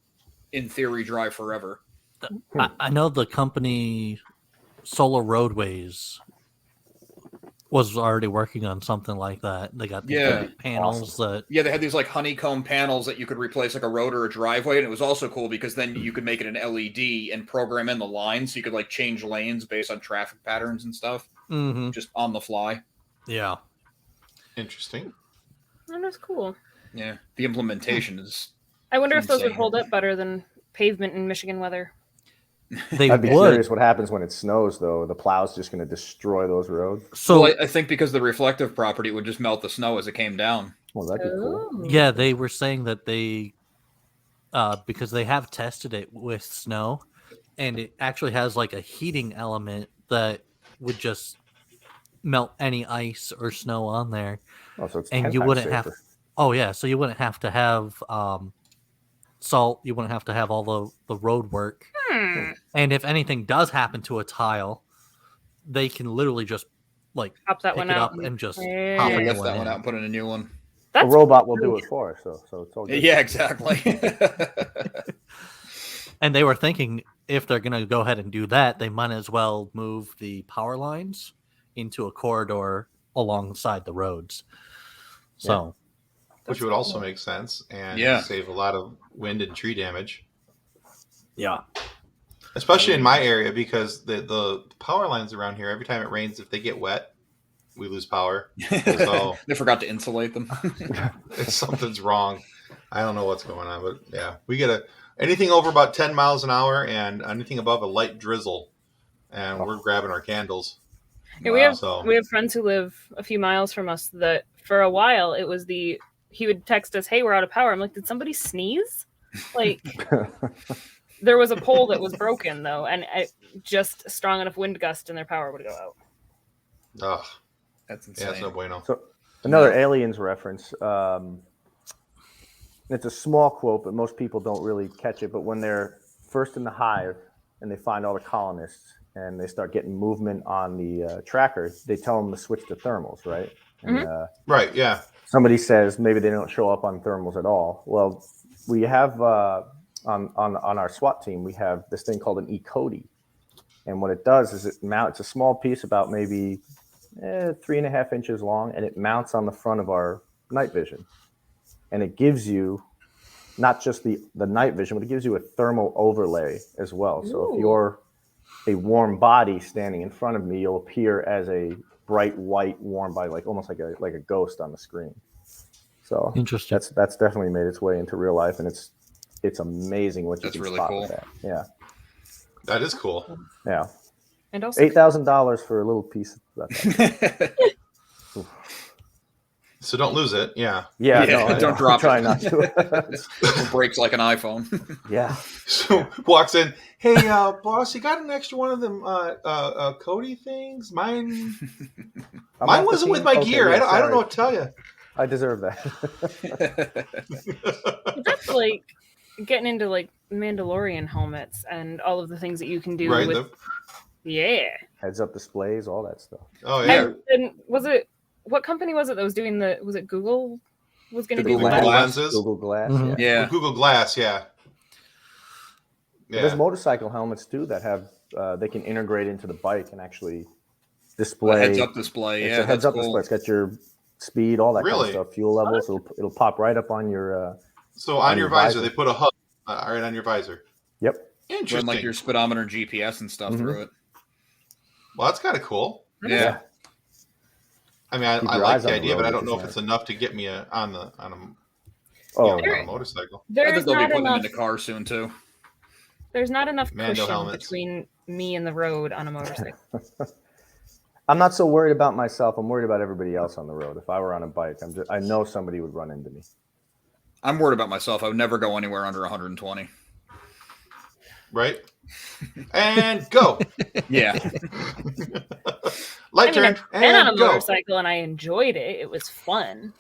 in theory, drive forever. I know the company Solar Roadways was already working on something like that. They got these panels that they had these like honeycomb panels that you could replace like a road or a driveway, and it was also cool because then you could make it an LED and program in the lines, so you could like change lanes based on traffic patterns and stuff, just on the fly. Yeah, interesting. Oh, that's cool. Yeah, the implementation is. I wonder if those would hold up better than pavement in Michigan weather. I'd be curious what happens when it snows, though. The plow's just going to destroy those roads. So I think because the reflective property would just melt the snow as it came down. Well, that'd be cool. Yeah, they were saying that they, because they have tested it with snow, and it actually has like a heating element that would just melt any ice or snow on there. Oh, so it's and you wouldn't have. Oh yeah, so you wouldn't have to have salt. You wouldn't have to have all the road work. And if anything does happen to a tile, they can literally just like pop that pick one it out up and just pop lift it that one out and put in a new one. A robot will do it for us, so it's all good. Yeah, exactly. And they were thinking if they're going to go ahead and do that, they might as well move the power lines into a corridor alongside the roads. So, which would also make sense and save a lot of wind and tree damage. yeah. Especially in my area, because the power lines around here, every time it rains, if they get wet, we lose power. So They forgot to insulate them. something's wrong. I don't know what's going on, but yeah, we get anything over about 10 miles an hour and anything above a light drizzle, and we're grabbing our candles. Yeah, we have friends who live a few miles from us that for a while it was he would text us, "Hey, we're out of power." I'm like, did somebody sneeze? Like, there was a pole that was broken though, and just a strong enough wind gust and their power would go out. Ugh, That's insane. yeah, that's no bueno. So another Aliens reference. It's a small quote, but most people don't really catch it. But when they're first in the hive and they find all the colonists and they start getting movement on the tracker, they tell them to switch to thermals, right? And, Right, yeah. somebody says maybe they don't show up on thermals at all. Well, we have on our SWAT team, we have this thing called an E-Cody. And what it does is it's a small piece about maybe 3.5 inches long, and it mounts on the front of our night vision. And it gives you not just the night vision, but it gives you a thermal overlay as well. So if you're a warm body standing in front of me, you'll appear as a bright white warm body, like almost like a ghost on the screen. So Interesting. That's definitely made its way into real life, and it's amazing what you can really spot cool. with that. Yeah, That is cool. yeah. And also $8,000 for a little piece of that. So don't lose it. Yeah. Yeah, Yeah, no, don't drop try it. not to. It breaks like an iPhone. Yeah. So walks in, hey, boss, you got an extra one of them Cody things? Mine wasn't with my gear. Yeah, I don't know sorry. what to tell you. I deserve that. that's like getting into like Mandalorian helmets and all of the things that you can do Right. with. Yeah. Heads up displays, all that stuff. Oh, yeah. And what company was it that was doing was it Google was going to do Google that? Glass. Lenses? Google Glass. Mhm. Yeah. Yeah. Google Glass, yeah. There's Yeah. motorcycle helmets too that have they can integrate into the bike and actually display. Heads up display. It's Yeah, a heads that's up cool. display. It's got your speed, all that Really? kind of stuff, fuel levels. It'll pop right up on your. So on on your your visor, visor. they put a hub right on your visor. Yep. Run Interesting. like your speedometer and GPS and stuff Mhm. through it. Well, that's kind of cool. Yeah. I mean, I Keep like your eyes the on the idea, road, but I which don't know is if it's nice. enough to get me on a Oh, on no. a motorcycle. I There's think they'll be not putting them enough. into cars soon too. There's not enough Mando cushion helmets. between me and the road on a motorcycle. I'm not so worried about myself. I'm worried about everybody else on the road. If I were on a bike, I know somebody would run into me. I'm worried about myself. I would never go anywhere under 120. Right? And go. Yeah. Light I mean, turn I've been on a and go. motorcycle and I enjoyed it. It was fun,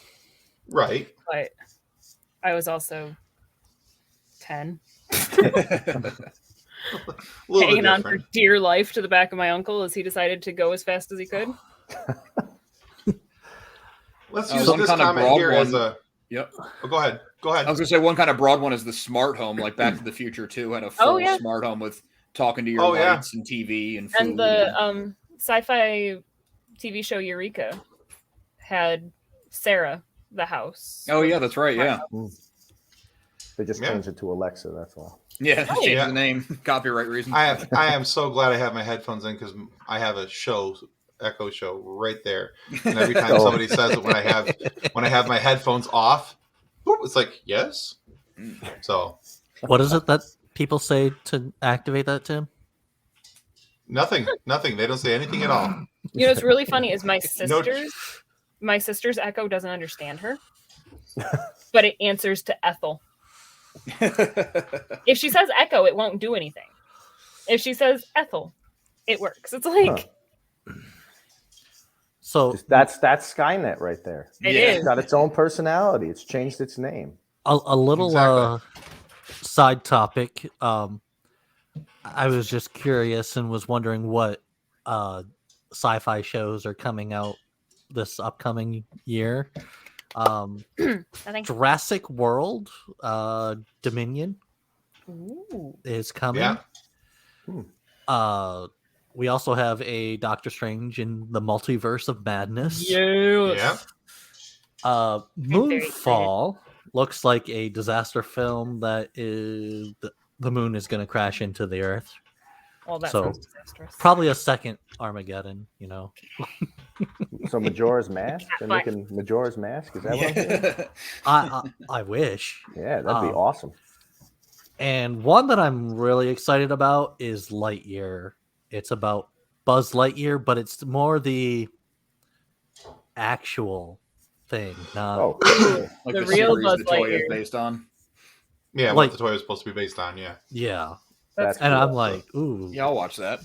Right. but I was also 10, A little hanging bit on for different. dear life to the back of my uncle as he decided to go as fast as he could. Let's Oh, use some this kind of comment broad here as one. a. Yep. Oh, go ahead. Go I ahead. was gonna say one kind of broad one is the smart home, like Back to the Future 2 had a full yeah. smart home with talking to your Oh, yeah. lights and TV and food. And the sci-fi TV show Eureka had Sarah, the house. Oh yeah, that's right. Yeah. They just Yeah. changed it to Alexa. That's all. Yeah. Oh, Change yeah. the name. Copyright reasons. I am so glad I have my headphones in because I have a echo show right there, and every time Oh. somebody says it when I have my headphones off, boop, it's like yes. So What is it that people say to activate that, Tim? nothing. They don't say anything at all. You know, what's really funny is my No- sister's Echo doesn't understand her, but it answers to Ethel. If she says Echo, it won't do anything. If she says Ethel, it works. It's like So That's Skynet right there. it Yeah. is. It's got its own personality. It's changed its name. a little Exactly. side topic. I was just curious and was wondering what sci-fi shows are coming out this upcoming year. I think. Jurassic World Dominion Ooh. is coming. Yeah. We also have a Doctor Strange in the Multiverse of Madness. Yeah. very Moonfall looks like a disaster film that is the moon is going to crash into the Earth. Well, that So, sounds disastrous. Probably a second Armageddon, you know. So Majora's Mask? They're Fine. making Majora's Mask? Is that what I'm hearing? I wish. Yeah, that'd be Um, awesome. And one that I'm really excited about is Lightyear. It's about Buzz Lightyear, but it's more the actual thing. Not Oh, cool. Like The the, real series Buzz the toy is Lightyear. based on. Yeah, Like- what the toy was supposed to be based on. Yeah. yeah. That's And cool. I'm like, ooh. Yeah, I'll watch that.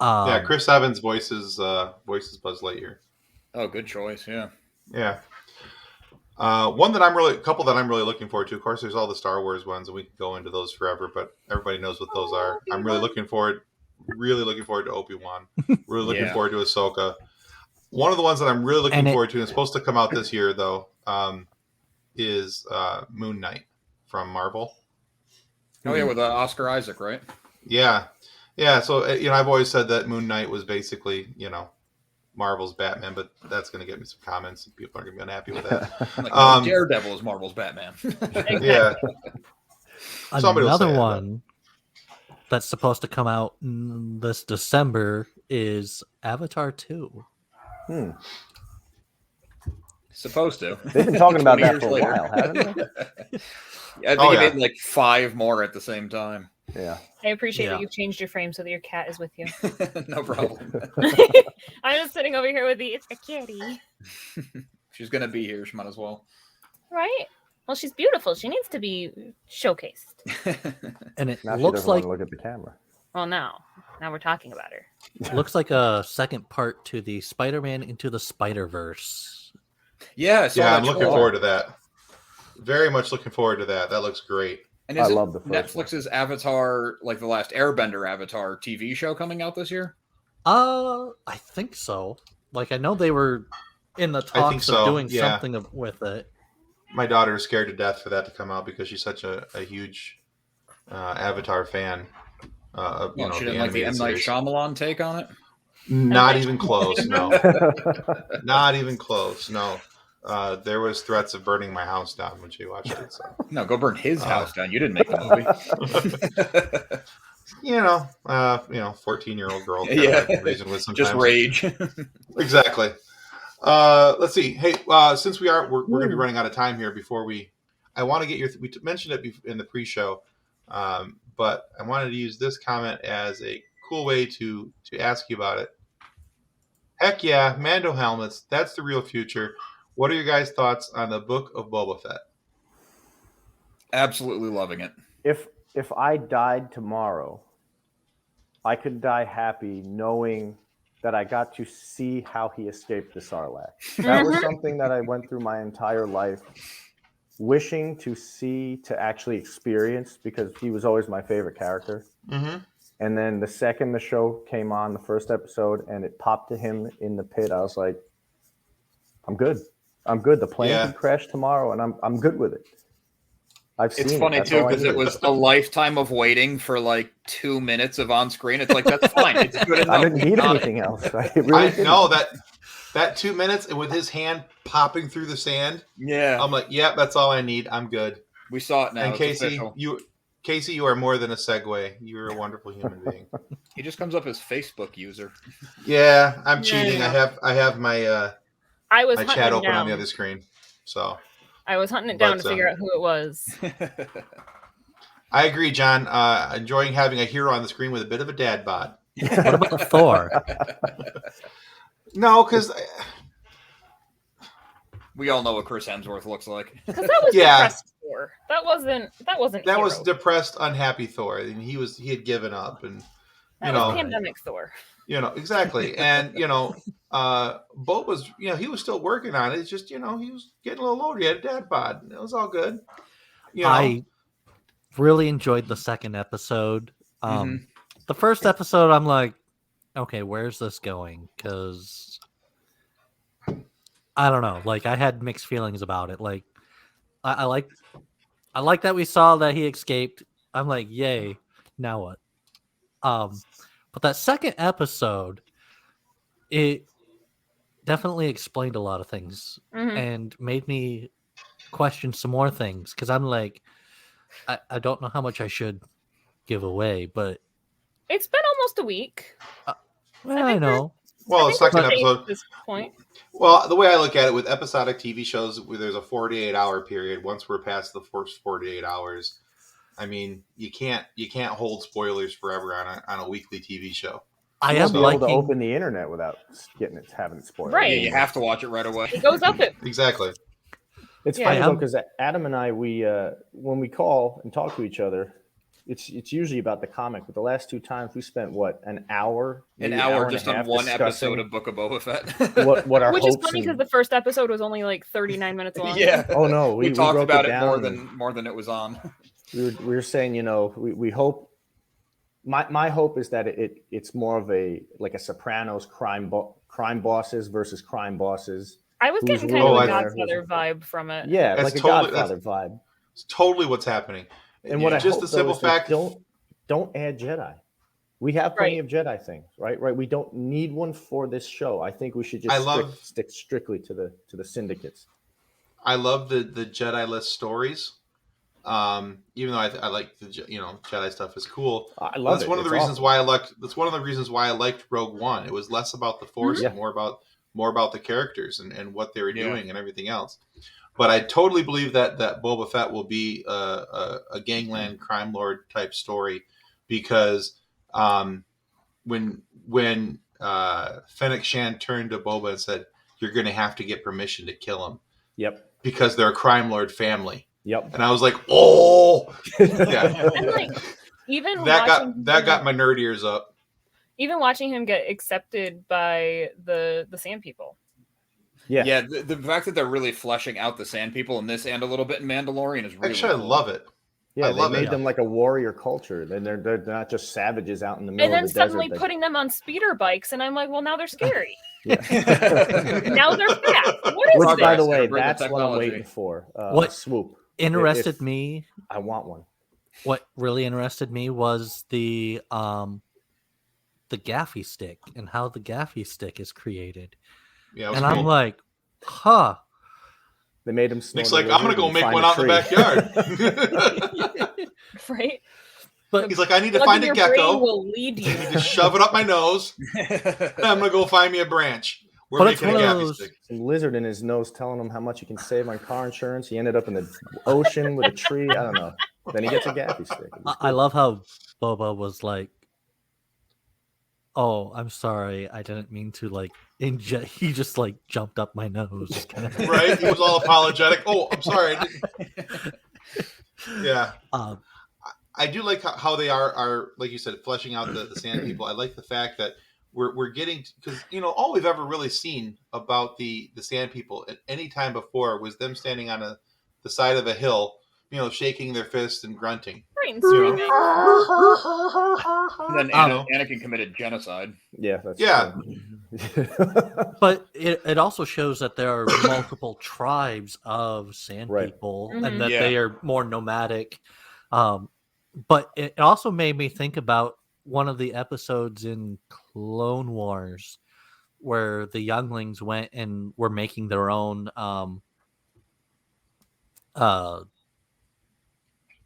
Yeah, Chris Evans voices Buzz Lightyear. Oh, good choice. Yeah. Yeah. A couple that I'm really looking forward to. Of course, there's all the Star Wars ones, and we can go into those forever. But everybody knows what those are. I'm really looking forward to Obi-Wan. Really looking Yeah. forward to Ahsoka. One of the ones that I'm really looking And it- forward to, and it's supposed to come out this year though, is Moon Knight from Marvel. Oh yeah, with Oscar Isaac, right? Yeah, yeah. So I've always said that Moon Knight was basically Marvel's Batman, but that's going to get me some comments, and people aren't going to be unhappy with that. Like, Daredevil is Marvel's Batman. Yeah. Somebody will say Another it, one that's supposed to come out this December is Avatar 2. Supposed to. They've been talking about 20 that years for a later. while, haven't they? I think Oh, he yeah. made like 5 more at the same time. Yeah. I appreciate Yeah. that you've changed your frame so that your cat is with you. No problem. I'm just sitting over here with it's a kitty. She's gonna be here. She might as well. Right? Well, she's beautiful. She needs to be showcased. And it Now she looks doesn't like want to look at the camera. Well, now we're talking about her. looks like a second part to the Spider-Man Into the Spider-Verse. Yeah, I saw Yeah, that I'm looking trailer. forward to that. Very much looking forward to that. That looks great. And I is love the first Netflix's Avatar, like the last Airbender Avatar TV show coming out this year? I think so. Like I know they were in the think talks so, of doing yeah. something with it. My daughter is scared to death for that to come out because she's such a huge Avatar fan. She didn't like the M. animated Night series. Shyamalan take on it? Not even close. No, not even close. No. There was threats of burning my house down when she watched it. So No, go burn his house down. You didn't make the movie. 14-year-old girl. Yeah. Reason with sometimes. Just rage. Exactly. Let's see. Hey, since we're going to be running out of time here, I want to get we mentioned it in the pre-show, but I wanted to use this comment as a cool way to ask you about it. Heck yeah, Mando helmets. That's the real future. What are your guys' thoughts on the Book of Boba Fett? Absolutely loving it. If I died tomorrow, I could die happy knowing that I got to see how he escaped the Sarlacc. That was something that I went through my entire life wishing to see, to actually experience, because he was always my favorite character. Mm-hmm. And then the second the show came on, the first episode, and it popped to him in the pit, I was like, I'm good. I'm good. The plane Yeah. can crash tomorrow, and I'm good with it. I've seen It's it. funny That's too all I because it need. was a lifetime of waiting for like 2 minutes of on screen. It's like that's fine. It's good enough. I didn't need Got it. anything else. I really didn't. know that 2 minutes and with his hand popping through the sand, Yeah, I'm like, yeah, that's all I need. I'm good. we saw it now. And It's official. Casey, you are more than a segue. You're a wonderful human being. He just comes up as Facebook user. Yeah, I'm cheating. Yeah. I have my I was my hunting chat it open down. on the other screen. So I was hunting it down But, to figure out who it was. I agree, John. Enjoying having a hero on the screen with a bit of a dad bod. What about Thor? No, because We all know what Chris Hemsworth looks like. Because that was Yeah. depressed Thor. That wasn't that was hero. depressed, unhappy Thor, and he had given up, and That was pandemic Thor. exactly, and Boba's, he was still working on it. It's just, he was getting a little older. He had a dad bod. It was all good. I really enjoyed the second episode. Mhm. The first episode, I'm like, okay, where's this going? Because I don't know. Like, I had mixed feelings about it. Like, I like that we saw that he escaped. I'm like, yay. Now what? But that second episode, it definitely explained a lot of things Mhm. and made me question some more things because I'm like, I don't know how much I should give away, but It's been almost a week. well, I I think know. Well, I the think we're second safe episode. at this point. Well, the way I look at it with episodic TV shows, where there's a 48-hour period. Once we're past the first 48 hours, I mean, you can't hold spoilers forever on a weekly TV show. I You am won't be able to liking. open the internet without having it spoiled. Right. Yeah, you have to watch it right away. It goes up at Exactly. It's Yeah. funny I though am- because Adam and I, we when we call and talk to each other, it's usually about the comic. But the last two times we spent an hour, An maybe hour and a just on half one discussing episode of Book of Boba Fett. what our which is hopes funny because and, the first episode was only like 39 minutes long. Yeah. oh no, We talked broke about it down more and than it was on. we were saying, we hope. My hope is that it's more of a Sopranos crime bosses versus crime bosses. I was Who's getting kind of ruling a there? Godfather vibe from it. Yeah, That's like a totally- Godfather vibe. It's totally what's happening. And what I just hope the though, simple is that fact. don't add Jedi. We have plenty Right. of Jedi things, right? Right. We don't need one for this show. I think we should I just love- stick strictly to the syndicates. I love the Jedi-less stories. Even though I like the Jedi stuff is cool. I love That's it. one of the It's reasons awesome. why I liked. That's one of the reasons why I liked Rogue One. It was less about the Force Mhm. and more about the characters and what they were Yeah. doing and everything else. But I totally believe that Boba Fett will be a gangland crime lord type story because when Fennec Shand turned to Boba and said, "You're going to have to get permission to kill him Yep. because they're a crime lord family," Yep. and I was like, "Oh, yeah." And like even That watching got my nerd ears up. even watching him get accepted by the Sand People. Yeah. Yeah, the fact that they're really fleshing out the Sand People in this and a little bit in Mandalorian is really Actually, cool. I love it. Yeah, I they love made it. them like a warrior culture. Then they're not just savages out in the middle And then of the suddenly desert. putting them on speeder bikes, and I'm like, well, now they're scary. Yeah. Now they're fast. What is Which, this? by the Progress, way, bring the that's what I'm technology. waiting for. What? Swoop? Interested If- me. I want one. What really interested me was the gaffy stick and how the gaffy stick is created. Yeah, it was And cool. I'm like, huh. They made him. snort Nick's a like, I'm gonna lizard go and make find one a out in the tree. backyard. Right? But He's like, I need to Plug find in a your brain gecko. will lead you. I need to shove it up my nose. And I'm gonna go find me a branch. We're But it's making a one of gaffy those- stick. Some lizard in his nose telling him how much he can save on car insurance. He ended up in the ocean with a tree. I don't know. Then he gets a gaffy stick. It was I cool. love how Boba was like, "Oh, I'm sorry, I didn't mean to like inject." He just like jumped up my nose. Right? He was all apologetic. Oh, I'm sorry. I didn't- Yeah. Um, I do like how they are like you said, fleshing out the Sand People. I like the fact that we're getting, because all we've ever really seen about the Sand People at any time before was them standing on the side of a hill, shaking their fists and grunting. Right, and screaming. And then Anakin committed genocide. Yeah. That's Yeah. true. but it also shows that there are multiple tribes of sand Right. people Mhm. and that Yeah. they are more nomadic. But it also made me think about one of the episodes in Clone Wars where the younglings went and were making their own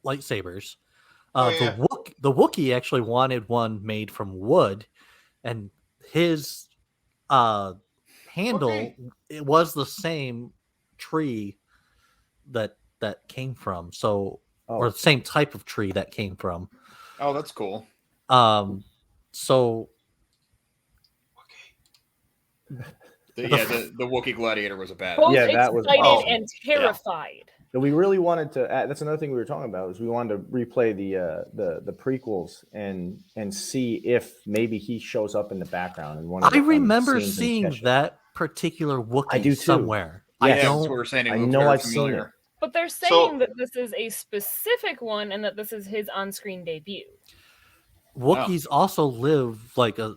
lightsabers. Oh, yeah. The Wookiee actually wanted one made from wood, and his handle Okay. it was the same tree that came from. So or Oh, the same type of tree that came from. Oh, that's cool. So The Wookiee gladiator was a bad. Both Yeah, that was excited awesome. and terrified. and we really wanted to. That's another thing we were talking about is we wanted to replay the prequels and see if maybe he shows up in the background in one of I the remember scenes in seeing Kesha. that particular Wookiee I do too. somewhere. Yeah, I Yeah, that's what don't. we're saying. It I looks know very I've seen familiar. it. But they're saying that this is a specific one and that this is his on-screen debut. Wookiees also live like a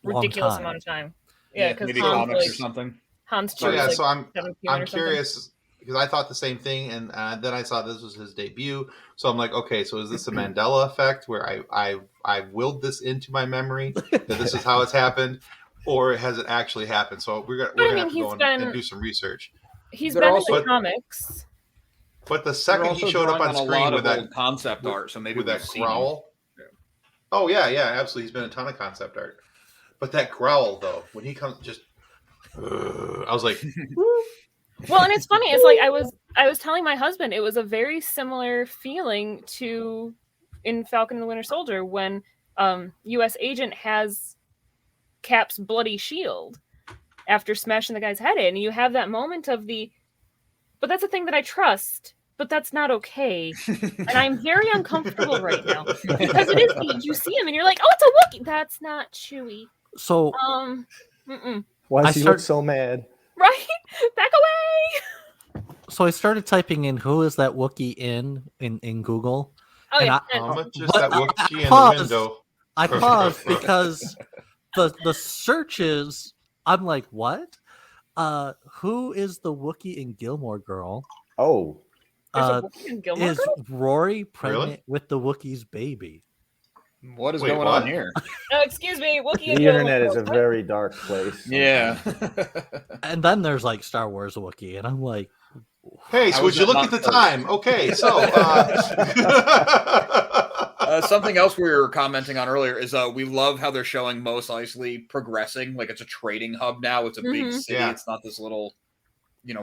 long Ridiculous time. amount of time. Yeah, because maybe Hans, comics or like, something. Hans So chose yeah, like so I'm 17 or something. curious. because I thought the same thing, and then I saw this was his debut. So I'm like, okay, so is this a Mandela effect where I willed this into my memory that this is how it's happened, or has it actually happened? So we're gonna have to go and do some research. He's They're been also- in the comics. But the They're second also he showed up drawing on a screen lot with of that old concept art, so maybe with we've that seen him. growl. Oh yeah, absolutely. He's been in a ton of concept art, but that growl though, when he comes, just I was like, Well, and it's funny. It's like I was telling my husband it was a very similar feeling to in Falcon and the Winter Soldier when U.S. Agent has Cap's bloody shield after smashing the guy's head in. You have that moment of but that's a thing that I trust. But that's not okay, and I'm very uncomfortable right now because it is. You see him, and you're like, "Oh, it's a Wookiee." That's not Chewie. So Why I does he look so mad? Right? Back away. I started typing in who is that Wookiee in Google. Oh And yeah. how much is But that I Wookiee in the paused. window? I paused because the searches. I'm like, what? Who is the Wookiee in Gilmore Girl? Oh, There's a Wookiee in Gilmore Is Girls? Rory pregnant Really? with the Wookiee's baby? What is Wait, going what? on here? Excuse me, Wookiee in the Gilmore internet is a Girls. very dark place. Yeah. And then there's like Star Wars Wookiee, and I'm like, Hey, How so would is you that look not at the first? time? Okay, so Something else we were commenting on earlier is we love how they're showing Mos Eisley progressing. Like it's a trading hub now. It's a big Mhm. city. Yeah. It's not this little,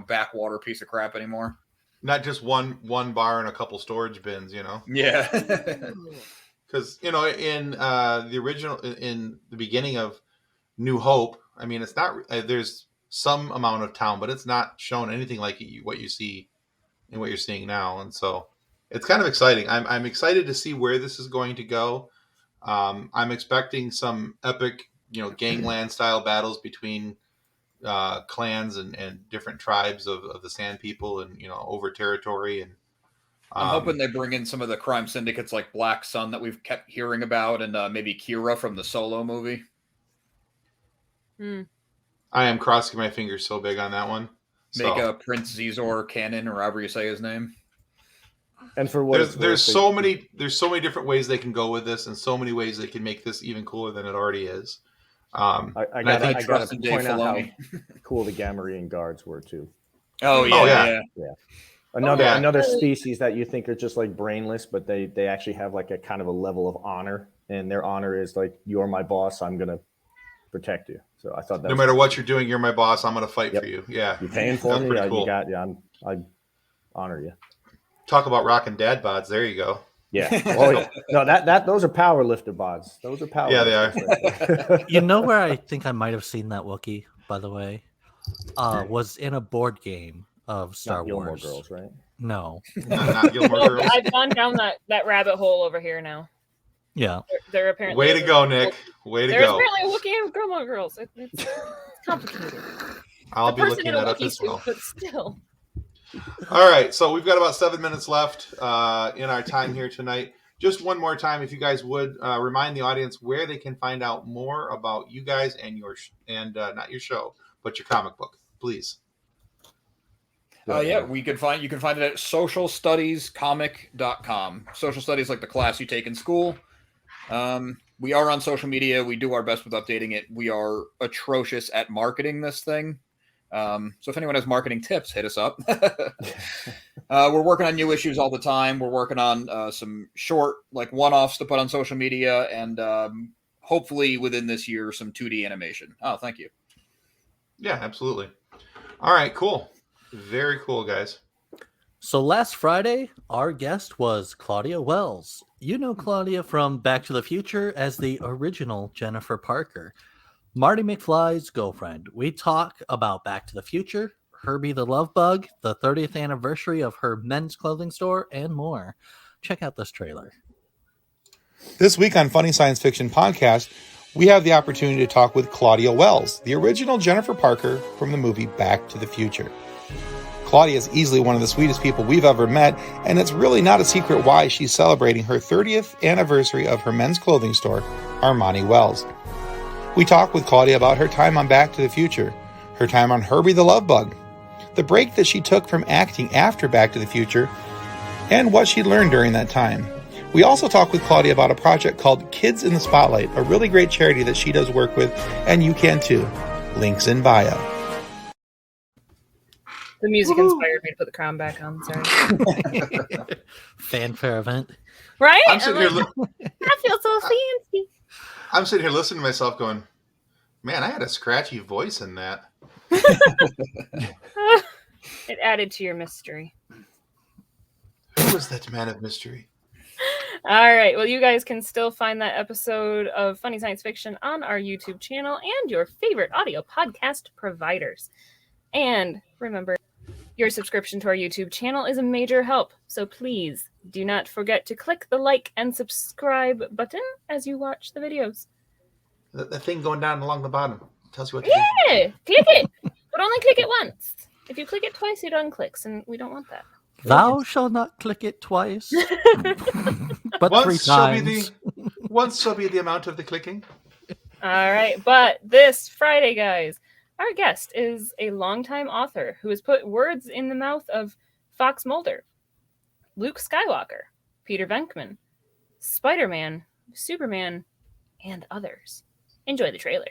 backwater piece of crap anymore. not just one bar and a couple storage bins, Yeah. because in the original, in the beginning of New Hope, I mean, it's not. There's some amount of town, but it's not shown anything like what you see and what you're seeing now, and so it's kind of exciting. I'm excited to see where this is going to go. I'm expecting some epic, gangland style battles between clans and different tribes of the Sand People, and over territory. And I'm hoping they bring in some of the crime syndicates like Black Sun that we've kept hearing about, and maybe Kira from the Solo movie. I am crossing my fingers so big on that one. Make So, a Prince Zizor canon, or however you say his name. And for what there's so many different ways they can go with this, and so many ways they can make this even cooler than it already is. I and I think gotta trust in Dave point out how Filoni. cool the Gamorrean guards were too. Oh Oh, yeah. yeah. Another species that you think are just like brainless, but they actually have like a kind of a level of honor, and their honor is like, you're my boss, I'm gonna protect you. So I thought that No matter what you're doing, you're my boss. I'm going to fight Yep. for you. Yeah, you're paying for That's me, pretty yeah, cool. you got yeah, I honor you. Talk about rocking dad bods. There you go. Yeah. Oh, yeah. No, that those are power lifter bods. Those are power. Yeah, they are. lifters. you know where I think I might have seen that Wookiee, by the way, was in a board game of Star Not Gilmore Wars. Girls, right? No, Not Gilmore Girls. I've gone down that rabbit hole over here now. yeah, They're apparently Way to go, Nick. Way to There's go. apparently a Wookiee and Gilmore Girls. It's complicated. I'll The be person looking in a that up Wookiee as suit, well. but still. All right, so we've got about 7 minutes left in our time here tonight. Just one more time, if you guys would remind the audience where they can find out more about you guys and not your show, but your comic book, please. Yeah, you can find it at socialstudiescomic.com. Social studies, like the class you take in school. We are on social media. We do our best with updating it. We are atrocious at marketing this thing. So if anyone has marketing tips, hit us up. We're working on new issues all the time. We're working on some short, like one-offs to put on social media, and hopefully within this year, some 2D animation. Oh, thank you. Yeah, absolutely. All right, cool. Very cool, guys. So last Friday, our guest was Claudia Wells. You know Claudia from Back to the Future as the original Jennifer Parker, Marty McFly's girlfriend. We talk about Back to the Future, Herbie the Love Bug, the 30th anniversary of her men's clothing store, and more. Check out this trailer. This week on Funny Science Fiction Podcast, we have the opportunity to talk with Claudia Wells, the original Jennifer Parker from the movie Back to the Future. Claudia is easily one of the sweetest people we've ever met, and it's really not a secret why she's celebrating her 30th anniversary of her men's clothing store, Armani Wells. We talk with Claudia about her time on Back to the Future, her time on Herbie the Love Bug, the break that she took from acting after Back to the Future, and what she learned during that time. We also talk with Claudia about a project called Kids in the Spotlight, a really great charity that she does work with, and you can too. Links in bio. The music inspired me to put the crown back on. Sorry. Fanfare event. Right? I'm sitting here. I feel so fancy. I'm sitting here listening to myself, going, "Man, I had a scratchy voice in that." It added to your mystery. Who was that man of mystery? All right. Well, you guys can still find that episode of Funny Science Fiction on our YouTube channel and your favorite audio podcast providers. And remember, your subscription to our YouTube channel is a major help. So please do not forget to click the like and subscribe button as you watch the videos. The thing going down along the bottom tells you what to do. Yeah, click it. But only click it once. If you click it twice, it unclicks, and we don't want that. Thou shalt not click it twice, but Once 3 shall be times. Once shall be the amount of the clicking. All right. But this Friday, guys, our guest is a longtime author who has put words in the mouth of Fox Mulder, Luke Skywalker, Peter Venkman, Spider-Man, Superman, and others. Enjoy the trailer.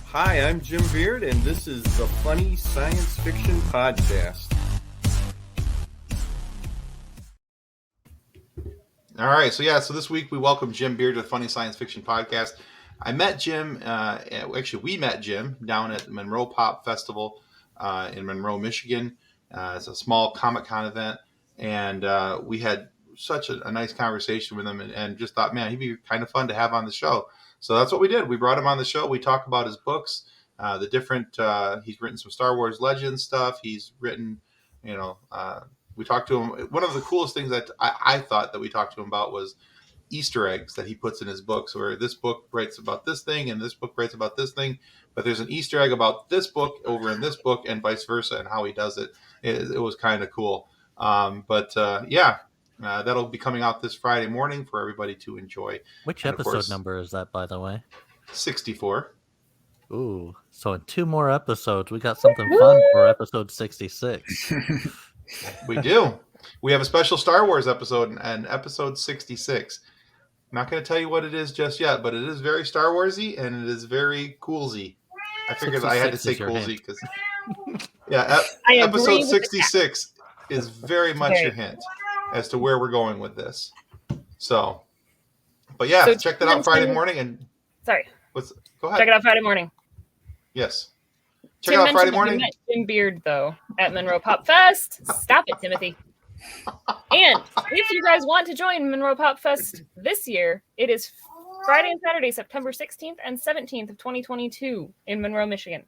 Hi, I'm Jim Beard, and this is the Funny Science Fiction Podcast. All right, so this week we welcome Jim Beard to the Funny Science Fiction Podcast. I met Jim, actually we met Jim down at the Monroe Pop Festival in Monroe, Michigan. It's a small Comic-Con event, and we had such a nice conversation with him and just thought, man, he'd be kind of fun to have on the show. So that's what we did. We brought him on the show. We talked about his books, the different, he's written some Star Wars Legends stuff. He's written, we talked to him. One of the coolest things that I thought that we talked to him about was Easter eggs that he puts in his books, where this book writes about this thing and this book writes about this thing, but there's an Easter egg about this book over in this book and vice versa, and how he does it. It was kind of cool. That'll be coming out this Friday morning for everybody to enjoy. Which And of episode course, number is that, by the way? 64. Ooh, so in 2 more episodes, we got something fun for episode 66. We do. We have a special Star Wars episode and episode 66. I'm not going to tell you what it is just yet, but it is very Star Warsy and it is very coolsy. I figured I had to say 66 is your coolsy hint. because, episode 66 is very much your hint as to where we're going with this. So, but yeah, So check that out Friday morning and Sorry. go ahead. Check it out Friday morning. Yes. Check Tim it out Friday mentioned that morning. you met Jim Beard, though, at Monroe Pop Fest. Stop it, Timothy. And if you guys want to join Monroe Pop Fest this year, it is Friday and Saturday, September 16th and 17th of 2022 in Monroe, Michigan.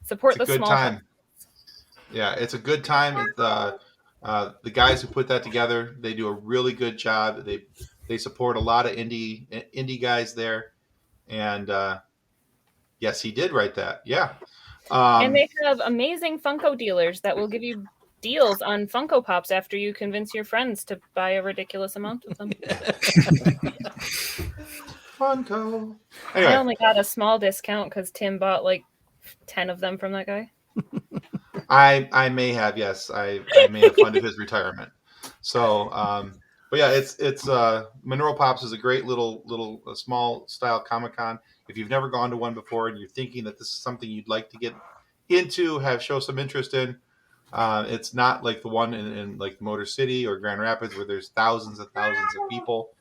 Support It's a the good small time. town. Yeah, it's a good time. The guys who put that together, they do a really good job. They support a lot of indie guys there, and yes, he did write that. Yeah, And they have amazing Funko dealers that will give you deals on Funko Pops after you convince your friends to buy a ridiculous amount of them. Funko. I Anyway, only got a small discount because Tim bought like 10 of them from that guy. I may have, yes, I may have funded his retirement. So, but yeah, it's Monroe Pops is a great little small style Comic-Con. If you've never gone to one before and you're thinking that this is something you'd like to get into, show some interest in, it's not like the one in like Motor City or Grand Rapids where there's thousands and thousands of people.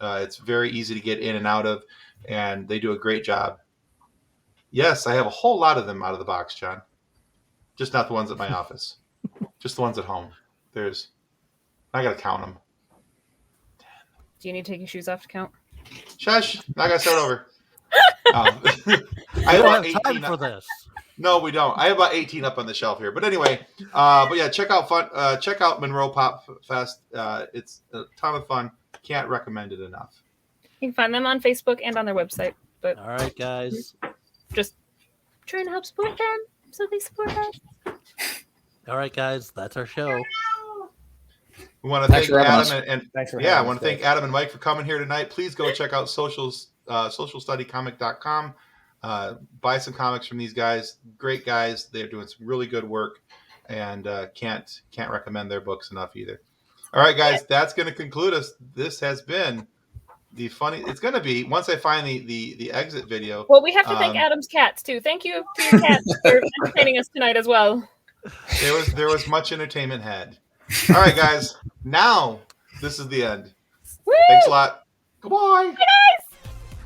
It's very easy to get in and out of, and they do a great job. Yes, I have a whole lot of them out of the box, John. Just not the ones at my office. Just the ones at home. I got to count them. Do you need to take your shoes off to count? Shush. Now I got to start over. I We have don't about have time 18 for this. No, we don't. I have about 18 up on the shelf here. But anyway, but yeah, check out Monroe Pop Fest. It's a ton of fun. Can't recommend it enough. You can find them on Facebook and on their website. But All right, guys. just trying to help support them so they support us. All right, guys, that's our show. We want to Thanks thank for having Adam us. and Thanks for yeah, I having want us, to thank guys. Adam and Mike for coming here tonight. Please go check out socialstudycomic.com. Buy some comics from these guys. Great guys. They're doing some really good work, and can't recommend their books enough either. All right, guys, that's going to conclude us. This has been the funny. It's going to be once I find the exit video. Well, we have to thank Adam's cats too. Thank you to your cats for entertaining us tonight as well. There was much entertainment had. All right, guys. Now this is the end. Woo! Thanks a lot. Goodbye.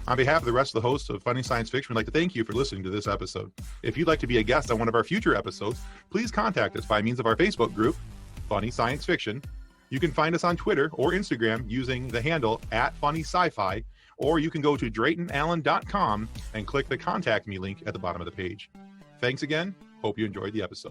On behalf of the rest of the hosts of Funny Science Fiction, we'd like to thank you for listening to this episode. If you'd like to be a guest on one of our future episodes, please contact us by means of our Facebook group, Funny Science Fiction. You can find us on Twitter or Instagram using the handle @FunnySci-Fi, or you can go to DraytonAllen.com and click the Contact Me link at the bottom of the page. Thanks again. Hope you enjoyed the episode.